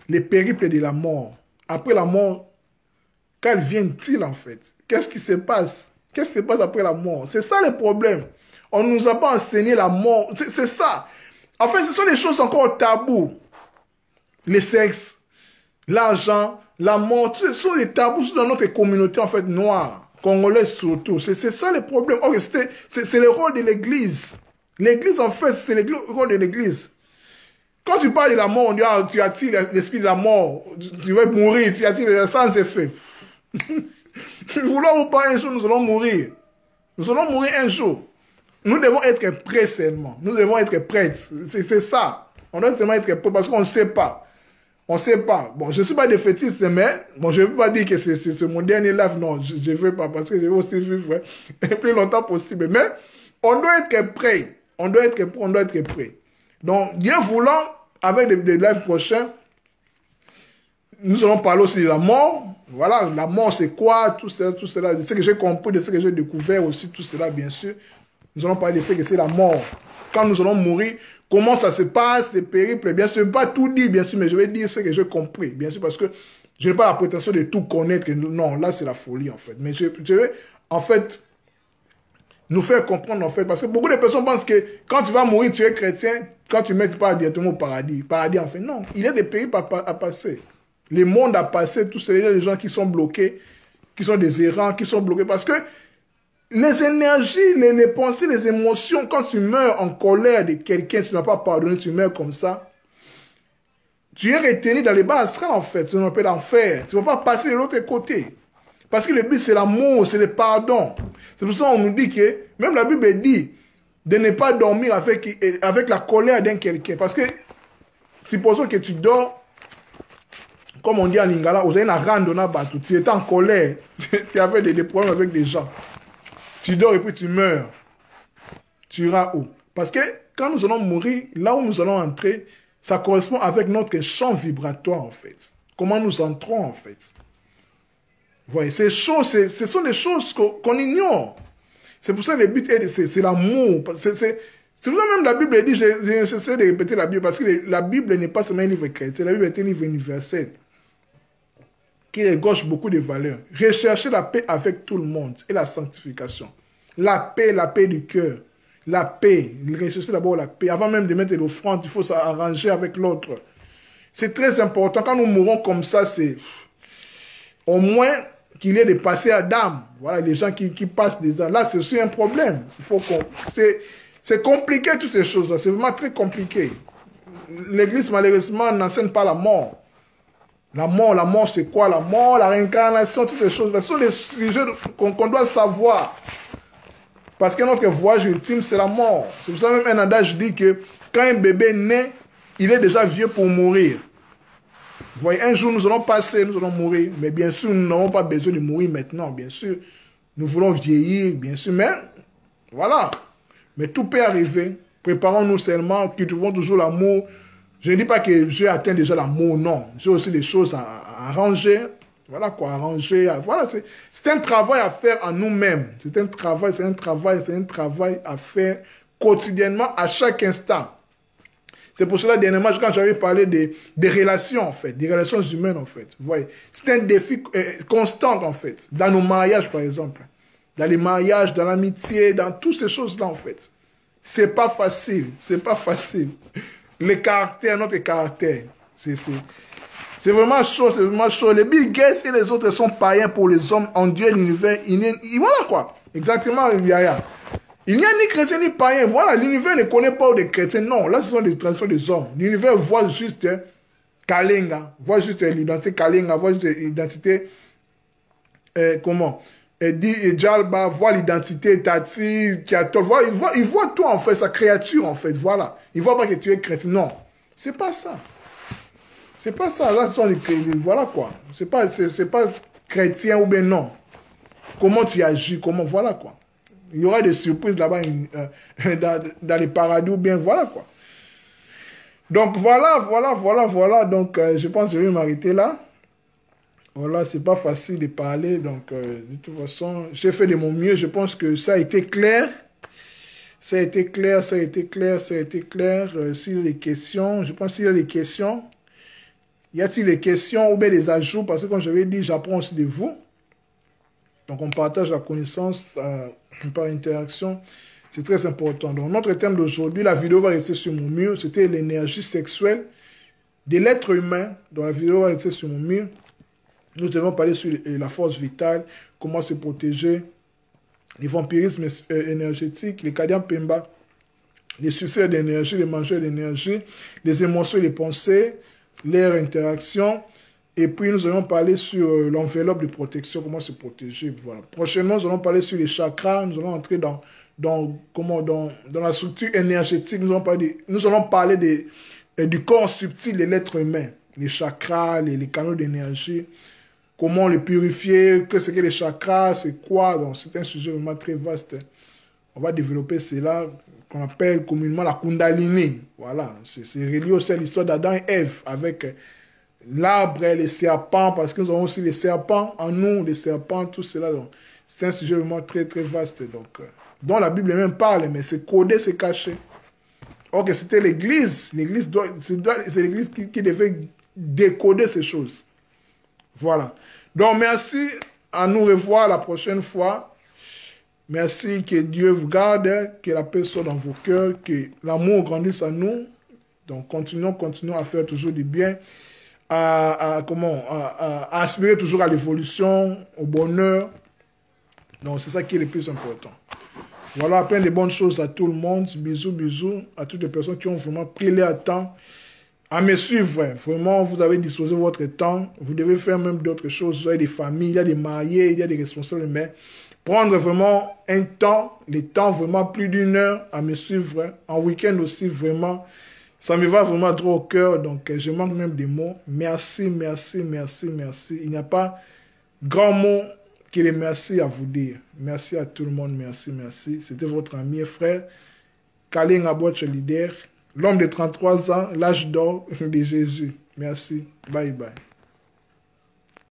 les périples de la mort. Après la mort, qu'elle vienne-t-il en fait? Qu'est-ce qui se passe? Qu'est-ce qui se passe après la mort? C'est ça le problème. On ne nous a pas enseigné la mort. C'est ça. En fait, ce sont des choses encore tabous. Le sexe, l'argent, la mort, ce sont des tabous dans notre communauté en fait noire, congolaise surtout. C'est ça le problème. Oh, c'est le rôle de l'Église. L'Église, en fait, c'est le rôle de l'Église. Quand tu parles de la mort, on dit, ah, tu attires l'esprit de la mort, tu vas mourir, tu attires sans effet. Vouloir ou pas, un jour, nous allons mourir. Nous allons mourir un jour. Nous devons être prêts seulement. Nous devons être prêts. C'est ça. On doit seulement être prêts parce qu'on ne sait pas. On ne sait pas. Bon, je ne suis pas défaitiste, mais bon, je ne veux pas dire que c'est mon dernier live. Non, je ne veux pas parce que je veux aussi vivre le plus longtemps possible. Mais on doit être prêts. On doit être prêts. Donc, Dieu voulant, avec des lives prochains, nous allons parler aussi de la mort. Voilà, la mort c'est quoi, tout cela, de ce que j'ai compris, de ce que j'ai découvert aussi, tout cela, bien sûr. Nous allons parler de ce que c'est la mort. Quand nous allons mourir, comment ça se passe, les périples, bien sûr, je ne vais pas tout dire, bien sûr, mais je vais dire ce que j'ai compris, bien sûr, parce que je n'ai pas la prétention de tout connaître. Non, là, c'est la folie, en fait. Mais je vais, en fait, nous faire comprendre, en fait, parce que beaucoup de personnes pensent que quand tu vas mourir, tu es chrétien, quand tu ne mets pas directement au paradis. Paradis, en fait, non. Il y a des périples à passer. Le monde a passé, tous les gens qui sont bloqués, qui sont des errants, qui sont bloqués. Parce que les énergies, les pensées, les émotions, quand tu meurs en colère de quelqu'un, tu n'as pas pardonné, tu meurs comme ça. tu es retenu dans les bas astrales, en fait, c'est un peu d'enfer. Tu ne vas pas passer de l'autre côté. Parce que le but, c'est l'amour, c'est le pardon. C'est pour ça qu'on nous dit que, même la Bible dit, de ne pas dormir avec la colère d'un quelqu'un. Parce que, supposons que tu dors, comme on dit en lingala, vous avez une randonnée bateau, tu étais en colère, tu avais des problèmes avec des gens. Tu dors et puis tu meurs. Tu iras où? Parce que quand nous allons mourir, là où nous allons entrer, ça correspond avec notre champ vibratoire, en fait. Comment nous entrons, en fait. Vous voyez, ces choses, ce sont des choses qu'on ignore. C'est pour ça que le but, c'est l'amour. C'est pour ça même la Bible dit, j'ai cessé de répéter la Bible, parce que la Bible n'est pas seulement un livre chrétien, la Bible est un livre universel, qui regorge beaucoup de valeurs. Rechercher la paix avec tout le monde et la sanctification. La paix du cœur. La paix. Rechercher d'abord la paix. Avant même de mettre l'offrande, il faut s'arranger avec l'autre. C'est très important. Quand nous mourons comme ça, c'est au moins qu'il ait des passés à dame. Voilà, les gens qui passent des ans. Là, c'est aussi un problème. Il faut c'est compliqué, toutes ces choses-là. C'est vraiment très compliqué. L'Église, malheureusement, n'enseigne pas la mort. La mort, c'est quoi? La mort, la réincarnation, toutes ces choses-là. Ce sont des sujets qu'on doit savoir. Parce que notre voyage ultime, c'est la mort. C'est pour ça même un adage dit que quand un bébé naît, il est déjà vieux pour mourir. Vous voyez, un jour, nous allons passer, nous allons mourir. Mais bien sûr, nous n'avons pas besoin de mourir maintenant. Bien sûr, nous voulons vieillir, bien sûr. Mais, voilà. Mais tout peut arriver. Préparons-nous seulement, cultivons toujours l'amour. Je ne dis pas que j'ai atteint déjà l'amour, non. J'ai aussi des choses à arranger. Voilà quoi, arranger. Voilà, c'est un travail à faire en nous-mêmes. C'est un travail à faire quotidiennement, à chaque instant. C'est pour cela, dernièrement, quand j'avais parlé des relations, en fait, des relations humaines, en fait. Vous voyez, c'est un défi constant, en fait. Dans nos mariages, par exemple. Dans les mariages, dans l'amitié, dans toutes ces choses-là, en fait. C'est pas facile. C'est pas facile. Le caractère, notre caractère. C'est vraiment chaud, c'est vraiment chaud. Les Bill Gates et les autres sont païens pour les hommes, en Dieu, l'univers. Voilà quoi. Exactement, Yaya. Il n'y a ni chrétien ni païen. Voilà, l'univers ne connaît pas des chrétiens. Non, là, ce sont des traditions des hommes. L'univers voit juste Kalinga, voit juste l'identité Kalinga, voit juste l'identité, Djalba, voit l'identité Tati, Kiatol. Il voit tout, en fait, sa créature, en fait. Voilà. Il ne voit pas que tu es chrétien. Non, c'est pas ça. C'est pas ça. Là, ce sont les voilà quoi. C'est pas chrétien ou bien non. Comment tu agis, comment, voilà quoi. Il y aura des surprises là-bas dans les paradis ou bien voilà quoi. Donc voilà. Donc je pense que je vais m'arrêter là. Voilà, c'est pas facile de parler. Donc de toute façon, j'ai fait de mon mieux. Je pense que ça a été clair. Ça a été clair. S'il y a des questions, je pense qu'il y a des questions. Y a-t-il des questions ou bien des ajouts? Parce que comme je l'ai dit, j'apprends aussi de vous. Donc on partage la connaissance par interaction. C'est très important. Donc notre thème d'aujourd'hui, la vidéo va rester sur mon mur. C'était l'énergie sexuelle de l'être humain. Donc la vidéo va rester sur mon mur. Nous devons parler sur la force vitale, comment se protéger, les vampirismes énergétiques, les Kadian Pemba, les succès d'énergie, les mangeurs d'énergie, les émotions et les pensées, leur interaction. Et puis, nous allons parler sur l'enveloppe de protection, comment se protéger. Voilà. Prochainement, nous allons parler sur les chakras. Nous allons entrer dans la structure énergétique. Nous allons parler du corps subtil de l'être humain. Les chakras, les canaux d'énergie. Comment les purifier, que c'est que les chakras, c'est quoi. Donc, c'est un sujet vraiment très vaste. On va développer cela, qu'on appelle communément la Kundalini. Voilà, c'est relié aussi à l'histoire d'Adam et Ève, avec l'arbre et les serpents, parce que nous avons aussi les serpents en nous, les serpents, tout cela. C'est un sujet vraiment très, très vaste. Donc, dont la Bible même parle, mais c'est codé, c'est caché. Or que c'était l'Église. C'est l'Église qui devait décoder ces choses. Voilà. Donc, merci. À nous revoir la prochaine fois. Merci, que Dieu vous garde, que la paix soit dans vos cœurs, que l'amour grandisse en nous. Donc, continuons à faire toujours du bien, à aspirer toujours à l'évolution, au bonheur. Donc, c'est ça qui est le plus important. Voilà, plein de bonnes choses à tout le monde. Bisous à toutes les personnes qui ont vraiment pris leur temps à me suivre. Vraiment, vous avez disposé votre temps. Vous devez faire même d'autres choses. Vous avez des familles, il y a des mariés, il y a des responsables. Mais prendre vraiment un temps, le temps vraiment plus d'une heure à me suivre. En week-end aussi, vraiment, ça me va vraiment trop au cœur. Donc, je manque même des mots. Merci, merci, merci, merci. Il n'y a pas grand mot que les merci à vous dire. Merci à tout le monde. Merci, merci. C'était votre ami et frère, Kalinga Boche Leader. L'homme de 33 ans, l'âge d'or de Jésus. Merci. Bye bye.